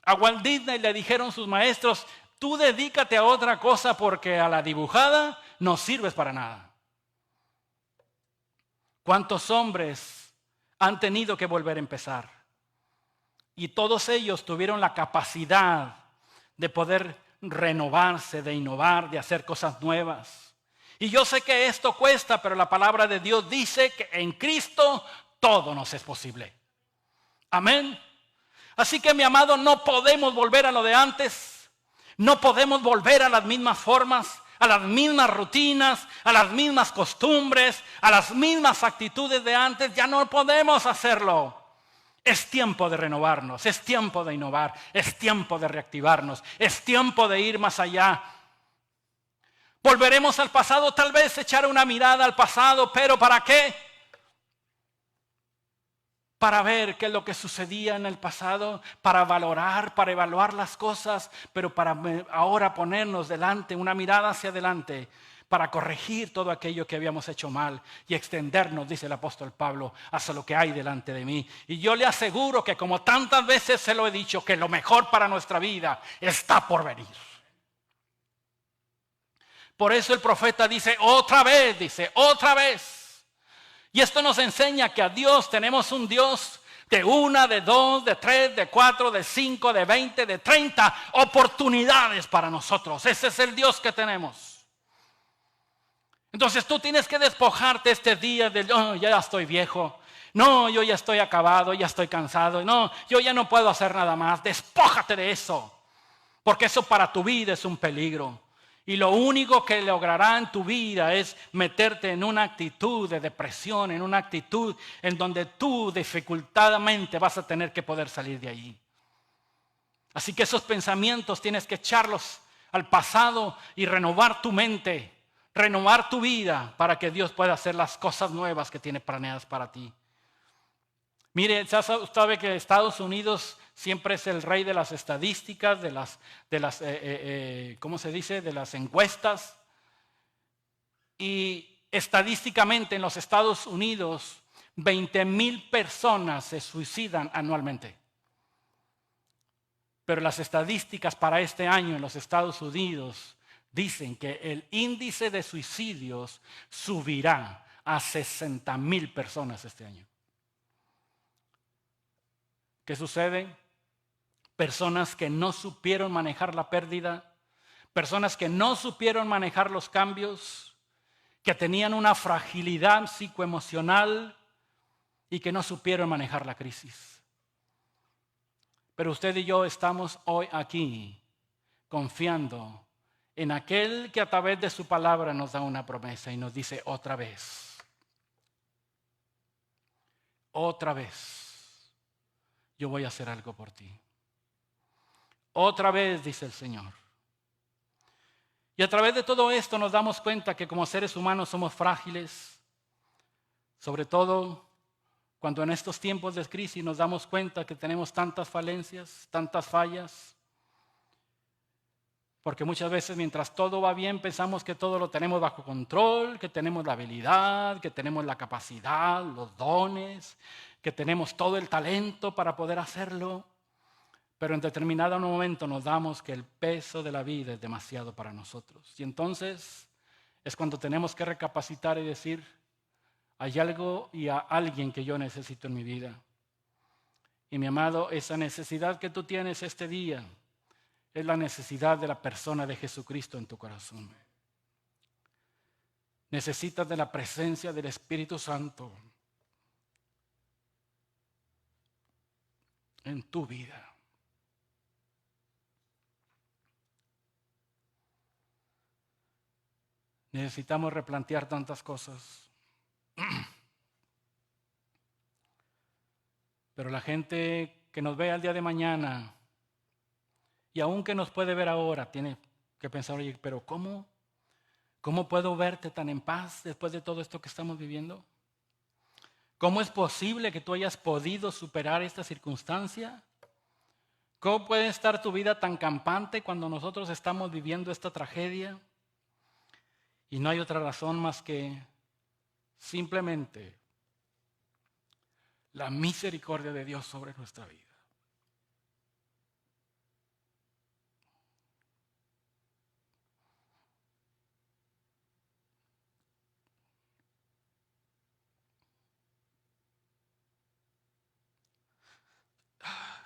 A Walt Disney le dijeron sus maestros: tú dedícate a otra cosa porque a la dibujada no sirves para nada. ¿Cuántos hombres han tenido que volver a empezar? Y todos ellos tuvieron la capacidad de poder renovarse, de innovar, de hacer cosas nuevas. Y yo sé que esto cuesta, pero la palabra de Dios dice que en Cristo todo nos es posible. Amén. Así que, mi amado, no podemos volver a lo de antes. No podemos volver a las mismas formas, a las mismas rutinas, a las mismas costumbres, a las mismas actitudes de antes. Ya no podemos hacerlo. Es tiempo de renovarnos, es tiempo de innovar, es tiempo de reactivarnos, es tiempo de ir más allá. Volveremos al pasado, tal vez echar una mirada al pasado, pero ¿para qué? Para ver qué es lo que sucedía en el pasado, para valorar, para evaluar las cosas, pero para ahora ponernos delante, una mirada hacia adelante, para corregir todo aquello que habíamos hecho mal y extendernos, dice el apóstol Pablo, hacia lo que hay delante de mí. Y yo le aseguro que, como tantas veces se lo he dicho, que lo mejor para nuestra vida está por venir. Por eso el profeta dice otra vez. Y esto nos enseña que a Dios tenemos un Dios de 1, de 2, de 3, de 4, de 5, de 20, de 30 oportunidades para nosotros. Ese es el Dios que tenemos. Entonces tú tienes que despojarte este día de: no, ya estoy viejo. No, yo ya estoy acabado, ya estoy cansado. No, yo ya no puedo hacer nada más. Despójate de eso. Porque eso para tu vida es un peligro. Y lo único que logrará en tu vida es meterte en una actitud de depresión, en una actitud en donde tú dificultadamente vas a tener que poder salir de allí. Así que esos pensamientos tienes que echarlos al pasado y renovar tu mente, renovar tu vida para que Dios pueda hacer las cosas nuevas que tiene planeadas para ti. Mire, sabe que Estados Unidos siempre es el rey de las estadísticas, de las ¿cómo se dice? De las encuestas. Y estadísticamente en los Estados Unidos, 20,000 personas se suicidan anualmente. Pero las estadísticas para este año en los Estados Unidos dicen que el índice de suicidios subirá a 60,000 personas este año. ¿Qué sucede? personas que no supieron manejar la pérdida, personas que no supieron manejar los cambios, que tenían una fragilidad psicoemocional y que no supieron manejar la crisis. Pero usted y yo estamos hoy aquí confiando en aquel que a través de su palabra nos da una promesa y nos dice otra vez, yo voy a hacer algo por ti. Otra vez, dice el Señor. Y a través de todo esto nos damos cuenta que como seres humanos somos frágiles, sobre todo cuando en estos tiempos de crisis nos damos cuenta que tenemos tantas falencias, tantas fallas, porque muchas veces mientras todo va bien pensamos que todo lo tenemos bajo control, que tenemos la habilidad, que tenemos la capacidad, los dones, que tenemos todo el talento para poder hacerlo. Pero en determinado momento nos damos que el peso de la vida es demasiado para nosotros. Y entonces es cuando tenemos que recapacitar y decir, hay algo y a alguien que yo necesito en mi vida. Y mi amado, esa necesidad que tú tienes este día es la necesidad de la persona de Jesucristo en tu corazón. Necesitas de la presencia del Espíritu Santo en tu vida. Necesitamos replantear tantas cosas. Pero la gente que nos vea el día de mañana y aún que nos puede ver ahora, tiene que pensar, oye, pero ¿cómo puedo verte tan en paz después de todo esto que estamos viviendo? ¿Cómo es posible que tú hayas podido superar esta circunstancia? ¿Cómo puede estar tu vida tan campante cuando nosotros estamos viviendo esta tragedia? Y no hay otra razón más que simplemente la misericordia de Dios sobre nuestra vida.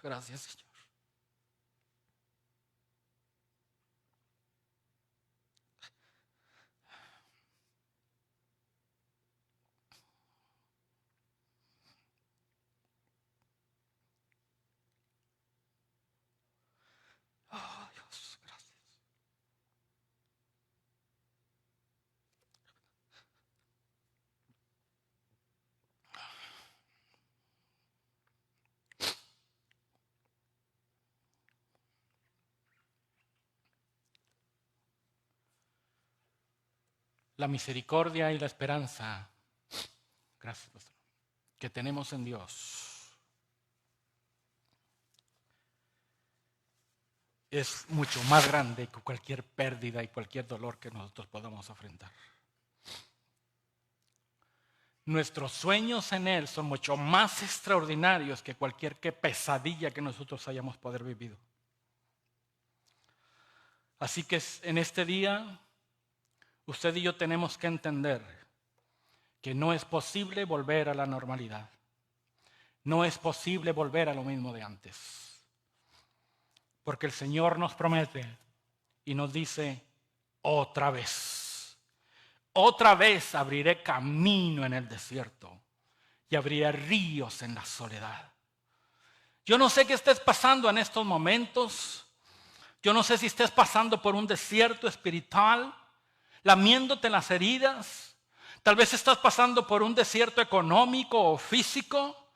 Gracias, Señor. Oh, Dios, gracias. La misericordia y la esperanza, gracias, pastor, que tenemos en Dios es mucho más grande que cualquier pérdida y cualquier dolor que nosotros podamos enfrentar. Nuestros sueños en Él son mucho más extraordinarios que cualquier pesadilla que nosotros hayamos podido vivir. Así que en este día, usted y yo tenemos que entender que no es posible volver a la normalidad. No es posible volver a lo mismo de antes. Porque el Señor nos promete y nos dice, otra vez abriré camino en el desierto y abriré ríos en la soledad. Yo no sé qué estés pasando en estos momentos. Yo no sé si estés pasando por un desierto espiritual, lamiéndote las heridas. Tal vez estás pasando por un desierto económico o físico,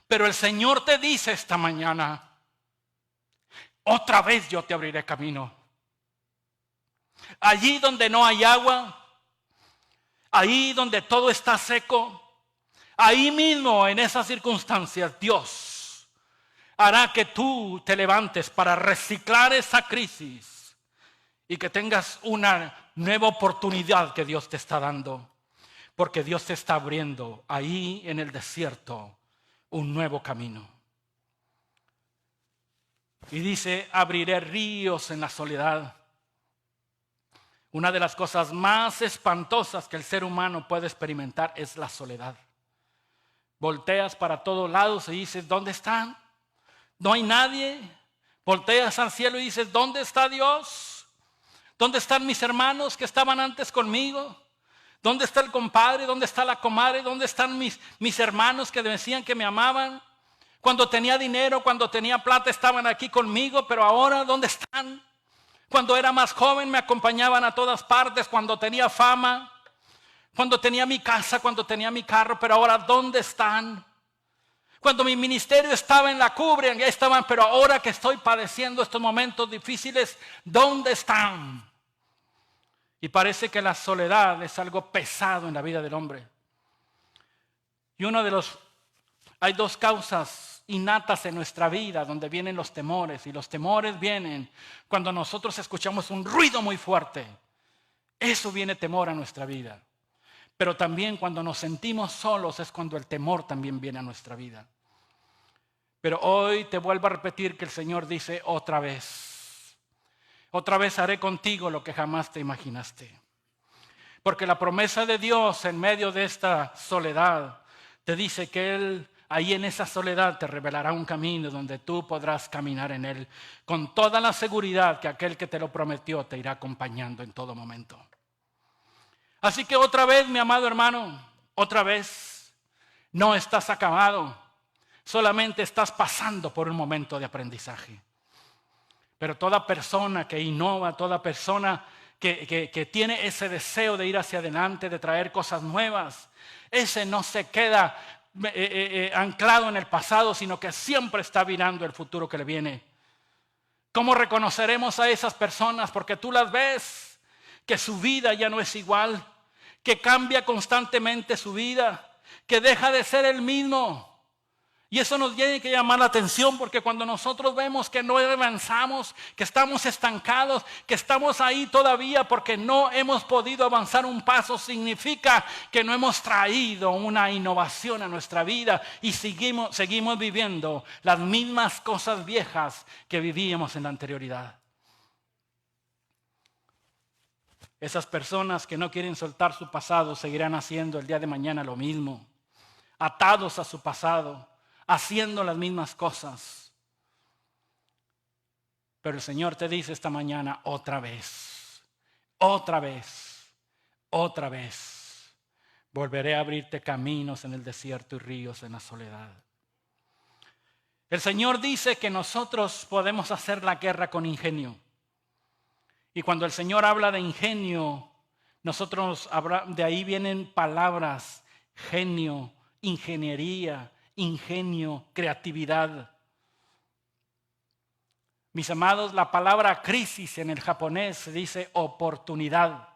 pero el Señor te dice esta mañana, otra vez yo te abriré camino. Allí donde no hay agua, ahí donde todo está seco, ahí mismo en esas circunstancias Dios hará que tú te levantes para reciclar esa crisis y que tengas una nueva oportunidad que Dios te está dando. Porque Dios te está abriendo ahí en el desierto un nuevo camino. Y dice, abriré ríos en la soledad. Una de las cosas más espantosas que el ser humano puede experimentar es la soledad. Volteas para todos lados y dices, ¿dónde están? No hay nadie. Volteas al cielo y dices, ¿dónde está Dios? ¿Dónde están mis hermanos que estaban antes conmigo? ¿Dónde está el compadre? ¿Dónde está la comadre? ¿Dónde están mis hermanos que decían que me amaban? Cuando tenía dinero, cuando tenía plata, estaban aquí conmigo, pero ahora, ¿dónde están? Cuando era más joven me acompañaban a todas partes, cuando tenía fama, cuando tenía mi casa, cuando tenía mi carro, pero ahora, ¿dónde están? Cuando mi ministerio estaba en la cumbre, ya estaban, pero ahora que estoy padeciendo estos momentos difíciles, ¿dónde están? Y parece que la soledad es algo pesado en la vida del hombre. Y hay dos causas innatas en nuestra vida donde vienen los temores. Y los temores vienen cuando nosotros escuchamos un ruido muy fuerte. Eso viene temor a nuestra vida. Pero también cuando nos sentimos solos es cuando el temor también viene a nuestra vida. Pero hoy te vuelvo a repetir que el Señor dice otra vez haré contigo lo que jamás te imaginaste. Porque la promesa de Dios en medio de esta soledad te dice que Él ahí en esa soledad te revelará un camino donde tú podrás caminar en Él con toda la seguridad que aquel que te lo prometió te irá acompañando en todo momento. Así que otra vez, mi amado hermano, otra vez, no estás acabado, solamente estás pasando por un momento de aprendizaje. Pero toda persona que innova, toda persona que tiene ese deseo de ir hacia adelante, de traer cosas nuevas, ese no se queda anclado en el pasado, sino que siempre está mirando el futuro que le viene. ¿Cómo reconoceremos a esas personas? Porque tú las ves, que su vida ya no es igual, que cambia constantemente su vida, que deja de ser el mismo. Y eso nos tiene que llamar la atención, porque cuando nosotros vemos que no avanzamos, que estamos estancados, que estamos ahí todavía porque no hemos podido avanzar un paso, significa que no hemos traído una innovación a nuestra vida y seguimos viviendo las mismas cosas viejas que vivíamos en la anterioridad. Esas personas que no quieren soltar su pasado seguirán haciendo el día de mañana lo mismo, atados a su pasado, haciendo las mismas cosas. Pero el Señor te dice esta mañana otra vez, volveré a abrirte caminos en el desierto y ríos en la soledad. El Señor dice que nosotros podemos hacer la guerra con ingenio. Y cuando el Señor habla de ingenio, de ahí vienen palabras, genio, ingeniería, ingenio, creatividad. Mis amados, la palabra crisis en el japonés se dice oportunidad.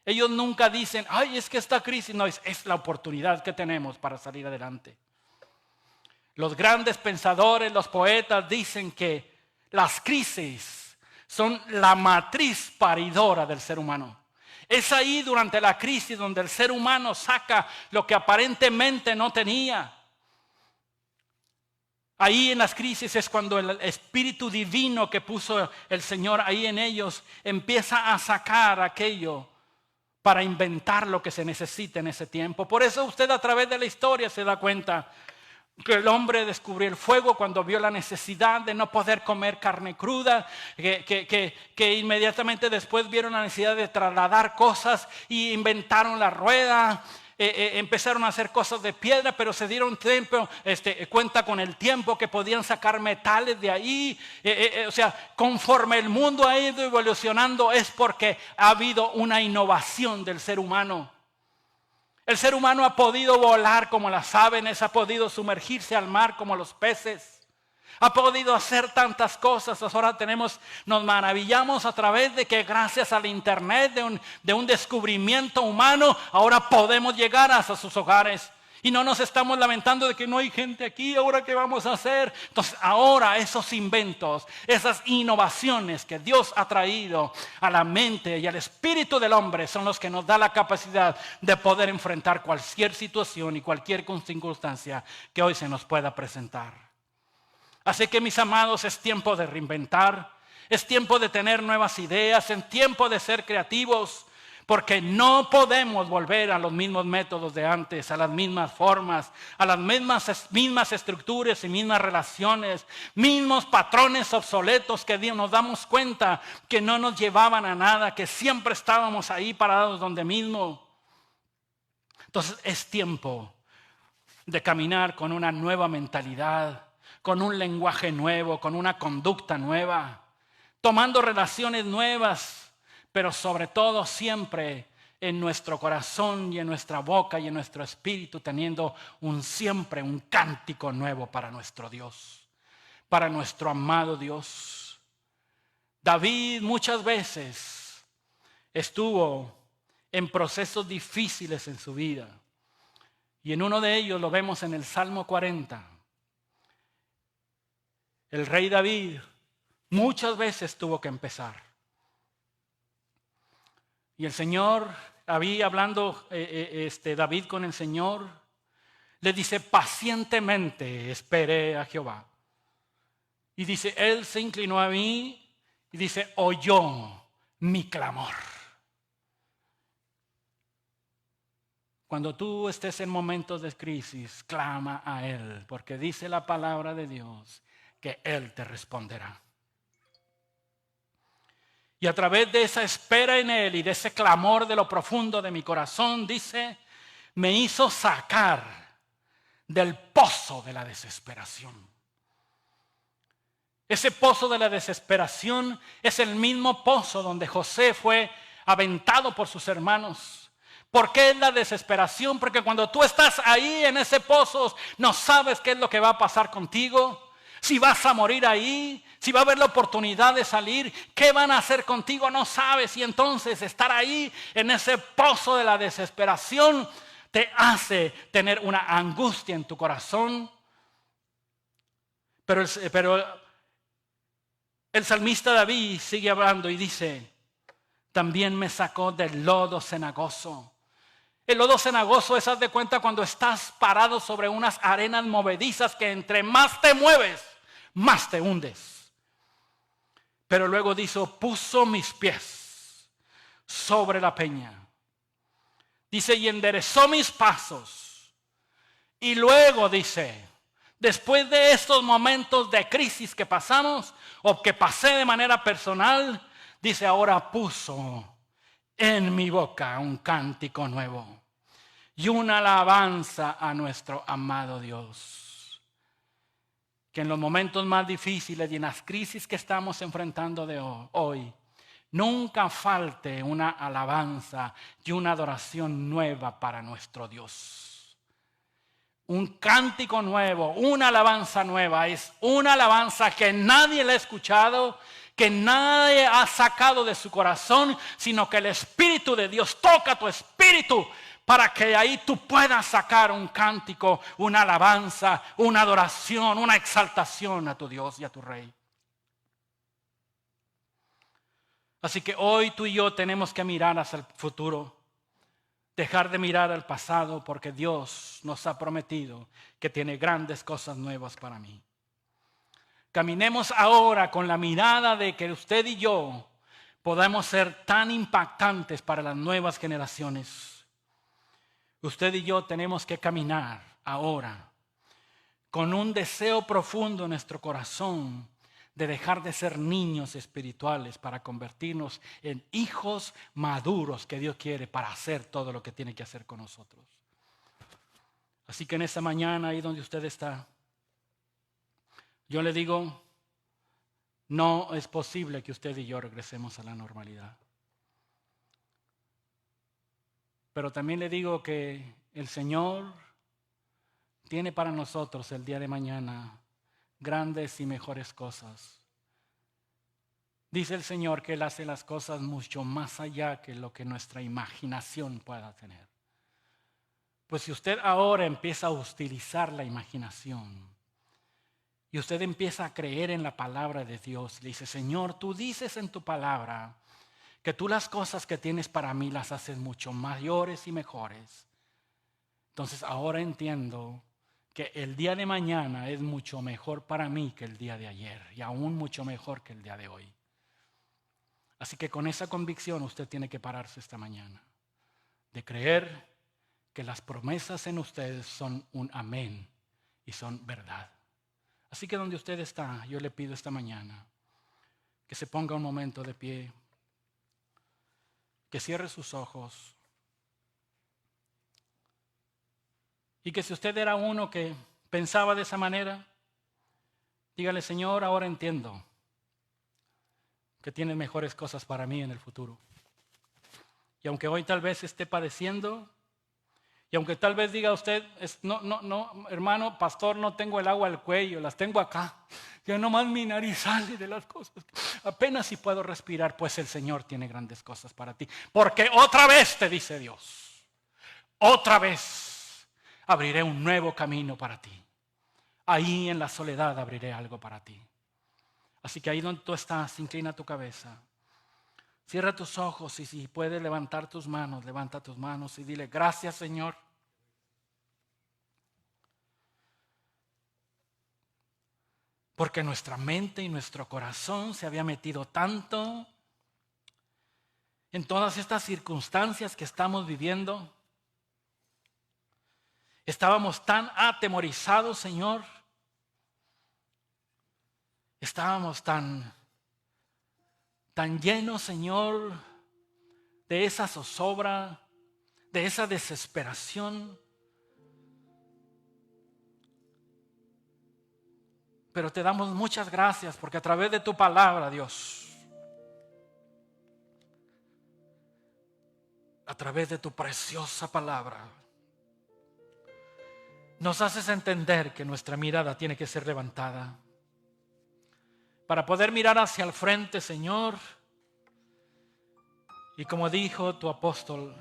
Ellos nunca dicen, ay, es que esta crisis, no, es la oportunidad que tenemos para salir adelante. Los grandes pensadores, los poetas dicen que las crisis son la matriz paridora del ser humano. Es ahí durante la crisis donde el ser humano saca lo que aparentemente no tenía. Ahí en las crisis es cuando el Espíritu Divino que puso el Señor ahí en ellos empieza a sacar aquello para inventar lo que se necesita en ese tiempo. Por eso usted a través de la historia se da cuenta que el hombre descubrió el fuego cuando vio la necesidad de no poder comer carne cruda, que inmediatamente después vieron la necesidad de trasladar cosas y inventaron la rueda. Empezaron a hacer cosas de piedra, pero se dieron cuenta con el tiempo que podían sacar metales de ahí. O sea, conforme el mundo ha ido evolucionando es porque ha habido una innovación del ser humano. El ser humano ha podido volar como las aves, ha podido sumergirse al mar como los peces. Ha podido hacer tantas cosas. Ahora nos maravillamos a través de que gracias al internet, de un descubrimiento humano, ahora podemos llegar hasta sus hogares. Y no nos estamos lamentando de que no hay gente aquí, ahora ¿qué vamos a hacer? Entonces ahora esos inventos, esas innovaciones que Dios ha traído a la mente y al espíritu del hombre son los que nos da la capacidad de poder enfrentar cualquier situación y cualquier circunstancia que hoy se nos pueda presentar. Así que mis amados, es tiempo de reinventar, es tiempo de tener nuevas ideas, es tiempo de ser creativos, Porque no podemos volver a los mismos métodos de antes, a las mismas formas, a las mismas estructuras y mismas relaciones, mismos patrones obsoletos que nos damos cuenta que no nos llevaban a nada, que siempre estábamos ahí parados donde mismo. Entonces es tiempo de caminar con una nueva mentalidad, con un lenguaje nuevo, con una conducta nueva, tomando relaciones nuevas, pero sobre todo siempre en nuestro corazón y en nuestra boca y en nuestro espíritu, teniendo siempre un cántico nuevo para nuestro Dios, para nuestro amado Dios. David muchas veces estuvo en procesos difíciles en su vida. Y en uno de ellos lo vemos en el Salmo 40. El rey David muchas veces tuvo que empezar. Y el Señor, había hablando David con el Señor, le dice: pacientemente esperé a Jehová. Y dice, Él se inclinó a mí y dice, oyó mi clamor. Cuando tú estés en momentos de crisis, clama a Él, porque dice la palabra de Dios que Él te responderá. Y a través de esa espera en Él y de ese clamor de lo profundo de mi corazón, dice, me hizo sacar del pozo de la desesperación. Ese pozo de la desesperación es el mismo pozo donde José fue aventado por sus hermanos. ¿Por qué es la desesperación? Porque cuando tú estás ahí en ese pozo, no sabes qué es lo que va a pasar contigo. Si vas a morir ahí, si va a haber la oportunidad de salir, ¿qué van a hacer contigo? No sabes. Y entonces estar ahí en ese pozo de la desesperación te hace tener una angustia en tu corazón. Pero el salmista David sigue hablando y dice, también me sacó del lodo cenagoso. El lodo cenagoso es, haz de cuenta, cuando estás parado sobre unas arenas movedizas que entre más te mueves, más te hundes. Pero luego dice, puso mis pies sobre la peña. Dice, y enderezó mis pasos. Y luego dice, después de estos momentos de crisis que pasamos, o que pasé de manera personal, dice, ahora puso en mi boca un cántico nuevo y una alabanza a nuestro amado Dios. Que en los momentos más difíciles y en las crisis que estamos enfrentando hoy, nunca falte una alabanza y una adoración nueva para nuestro Dios. Un cántico nuevo, una alabanza nueva, es una alabanza que nadie le ha escuchado, que nadie ha sacado de su corazón, sino que el Espíritu de Dios toca tu espíritu para que ahí tú puedas sacar un cántico, una alabanza, una adoración, una exaltación a tu Dios y a tu Rey. Así que hoy tú y yo tenemos que mirar hacia el futuro, dejar de mirar al pasado, porque Dios nos ha prometido que tiene grandes cosas nuevas para mí. Caminemos ahora con la mirada de que usted y yo podamos ser tan impactantes para las nuevas generaciones. Usted y yo tenemos que caminar ahora con un deseo profundo en nuestro corazón de dejar de ser niños espirituales para convertirnos en hijos maduros que Dios quiere para hacer todo lo que tiene que hacer con nosotros. Así que en esta mañana, ahí donde usted está, yo le digo, no es posible que usted y yo regresemos a la normalidad. Pero también le digo que el Señor tiene para nosotros el día de mañana grandes y mejores cosas. Dice el Señor que Él hace las cosas mucho más allá que lo que nuestra imaginación pueda tener. Pues si usted ahora empieza a utilizar la imaginación y usted empieza a creer en la palabra de Dios, le dice, Señor, tú dices en tu palabra que tú las cosas que tienes para mí las haces mucho mayores y mejores. Entonces ahora entiendo que el día de mañana es mucho mejor para mí que el día de ayer y aún mucho mejor que el día de hoy. Así que con esa convicción usted tiene que pararse esta mañana, de creer que las promesas en ustedes son un amén y son verdad. Así que donde usted está, yo le pido esta mañana que se ponga un momento de pie, que cierre sus ojos y que si usted era uno que pensaba de esa manera, dígale: Señor, ahora entiendo que tienes mejores cosas para mí en el futuro. Y aunque hoy tal vez esté padeciendo, y aunque tal vez diga usted: no, hermano, pastor, no tengo el agua al cuello, las tengo acá. Ya nomás mi nariz sale de las cosas. Apenas si puedo respirar, pues el Señor tiene grandes cosas para ti. Porque otra vez te dice Dios, otra vez abriré un nuevo camino para ti. Ahí en la soledad abriré algo para ti. Así que ahí donde tú estás, inclina tu cabeza. Cierra tus ojos y si puedes levantar tus manos, levanta tus manos y dile: gracias, Señor. Porque nuestra mente y nuestro corazón se había metido tanto en todas estas circunstancias que estamos viviendo. Estábamos tan atemorizados, Señor. Estábamos tan llenos, Señor, de esa zozobra, de esa desesperación. Pero te damos muchas gracias porque a través de tu palabra, Dios, a través de tu preciosa palabra, nos haces entender que nuestra mirada tiene que ser levantada para poder mirar hacia el frente, Señor. Y como dijo tu apóstol,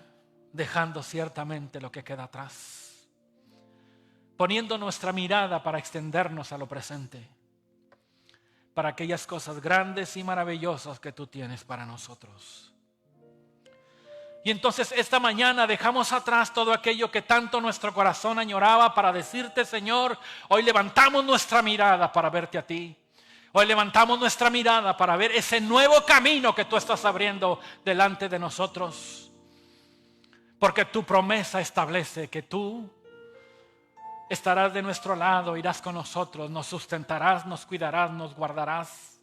dejando ciertamente lo que queda atrás, poniendo nuestra mirada para extendernos a lo presente, para aquellas cosas grandes y maravillosas que tú tienes para nosotros. Y entonces esta mañana dejamos atrás todo aquello que tanto nuestro corazón añoraba para decirte: Señor, hoy levantamos nuestra mirada para verte a ti. Hoy levantamos nuestra mirada para ver ese nuevo camino que tú estás abriendo delante de nosotros. Porque tu promesa establece que tú estarás de nuestro lado, irás con nosotros, nos sustentarás, nos cuidarás, nos guardarás.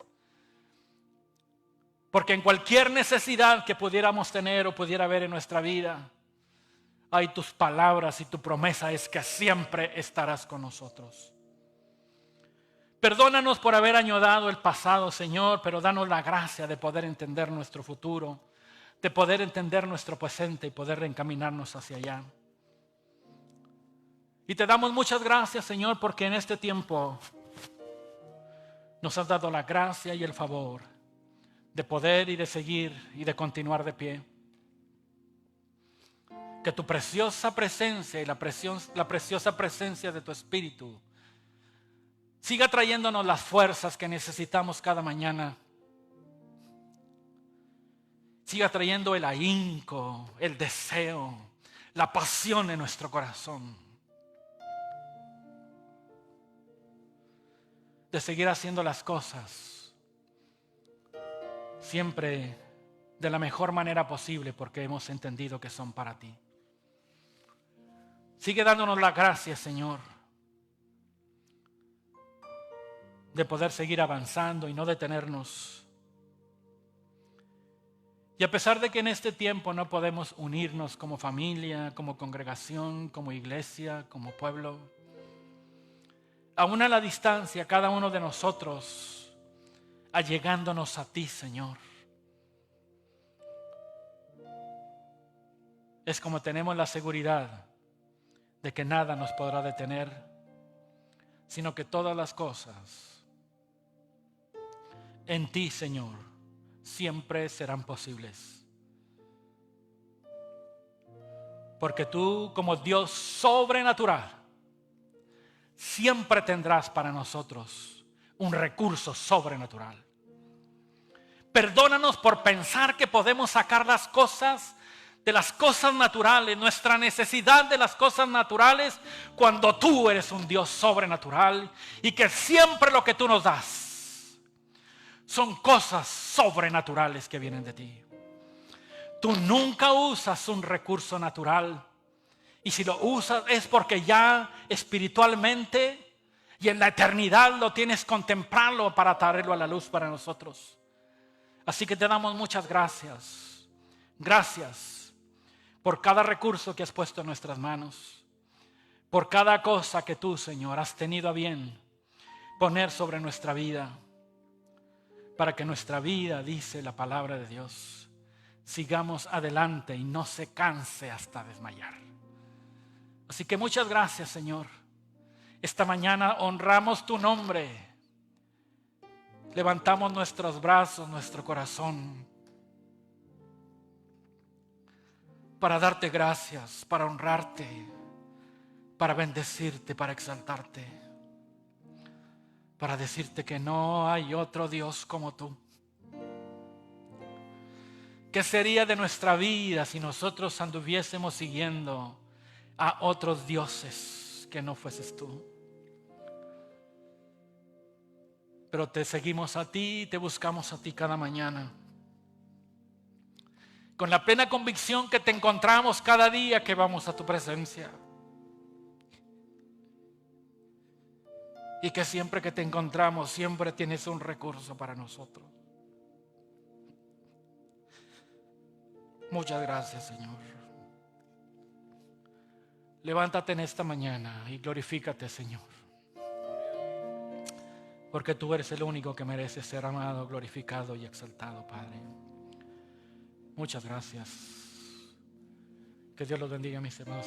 Porque en cualquier necesidad que pudiéramos tener o pudiera haber en nuestra vida, hay tus palabras y tu promesa es que siempre estarás con nosotros. Perdónanos por haber añorado el pasado, Señor, pero danos la gracia de poder entender nuestro futuro, de poder entender nuestro presente y poder reencaminarnos hacia allá. Y te damos muchas gracias, Señor, porque en este tiempo nos has dado la gracia y el favor de poder y de seguir y de continuar de pie. Que tu preciosa presencia y la preciosa presencia de tu Espíritu siga trayéndonos las fuerzas que necesitamos cada mañana. Siga trayendo el ahínco, el deseo, la pasión en nuestro corazón de seguir haciendo las cosas siempre de la mejor manera posible, porque hemos entendido que son para ti. Sigue dándonos la gracia, Señor, de poder seguir avanzando y no detenernos. Y a pesar de que en este tiempo no podemos unirnos como familia, como congregación, como iglesia, como pueblo, aún a la distancia, cada uno de nosotros allegándonos a ti, Señor, es como tenemos la seguridad de que nada nos podrá detener, sino que todas las cosas en ti, Señor, siempre serán posibles. Porque tú, como Dios sobrenatural, siempre tendrás para nosotros un recurso sobrenatural. Perdónanos por pensar que podemos sacar las cosas de las cosas naturales, nuestra necesidad de las cosas naturales, cuando tú eres un Dios sobrenatural y que siempre lo que tú nos das, son cosas sobrenaturales que vienen de ti. Tú nunca usas un recurso natural, y si lo usas es porque ya espiritualmente y en la eternidad lo tienes contemplado para traerlo a la luz para nosotros. Así que te damos muchas gracias. Gracias por cada recurso que has puesto en nuestras manos, por cada cosa que tú, Señor, has tenido a bien poner sobre nuestra vida, para que nuestra vida, dice la palabra de Dios, sigamos adelante y no se canse hasta desmayar. Así que muchas gracias, Señor. Esta mañana honramos tu nombre. Levantamos nuestros brazos, nuestro corazón, para darte gracias, para honrarte, para bendecirte, para exaltarte, para decirte que no hay otro Dios como tú. ¿Qué sería de nuestra vida si nosotros anduviésemos siguiendo a otros dioses que no fueses tú? Pero te seguimos a ti y te buscamos a ti cada mañana, con la plena convicción que te encontramos cada día que vamos a tu presencia, y que siempre que te encontramos siempre tienes un recurso para nosotros. Muchas gracias, Señor. Levántate en esta mañana y glorifícate, Señor, porque tú eres el único que merece ser amado, glorificado y exaltado, Padre. Muchas gracias. Que Dios los bendiga, mis hermanos.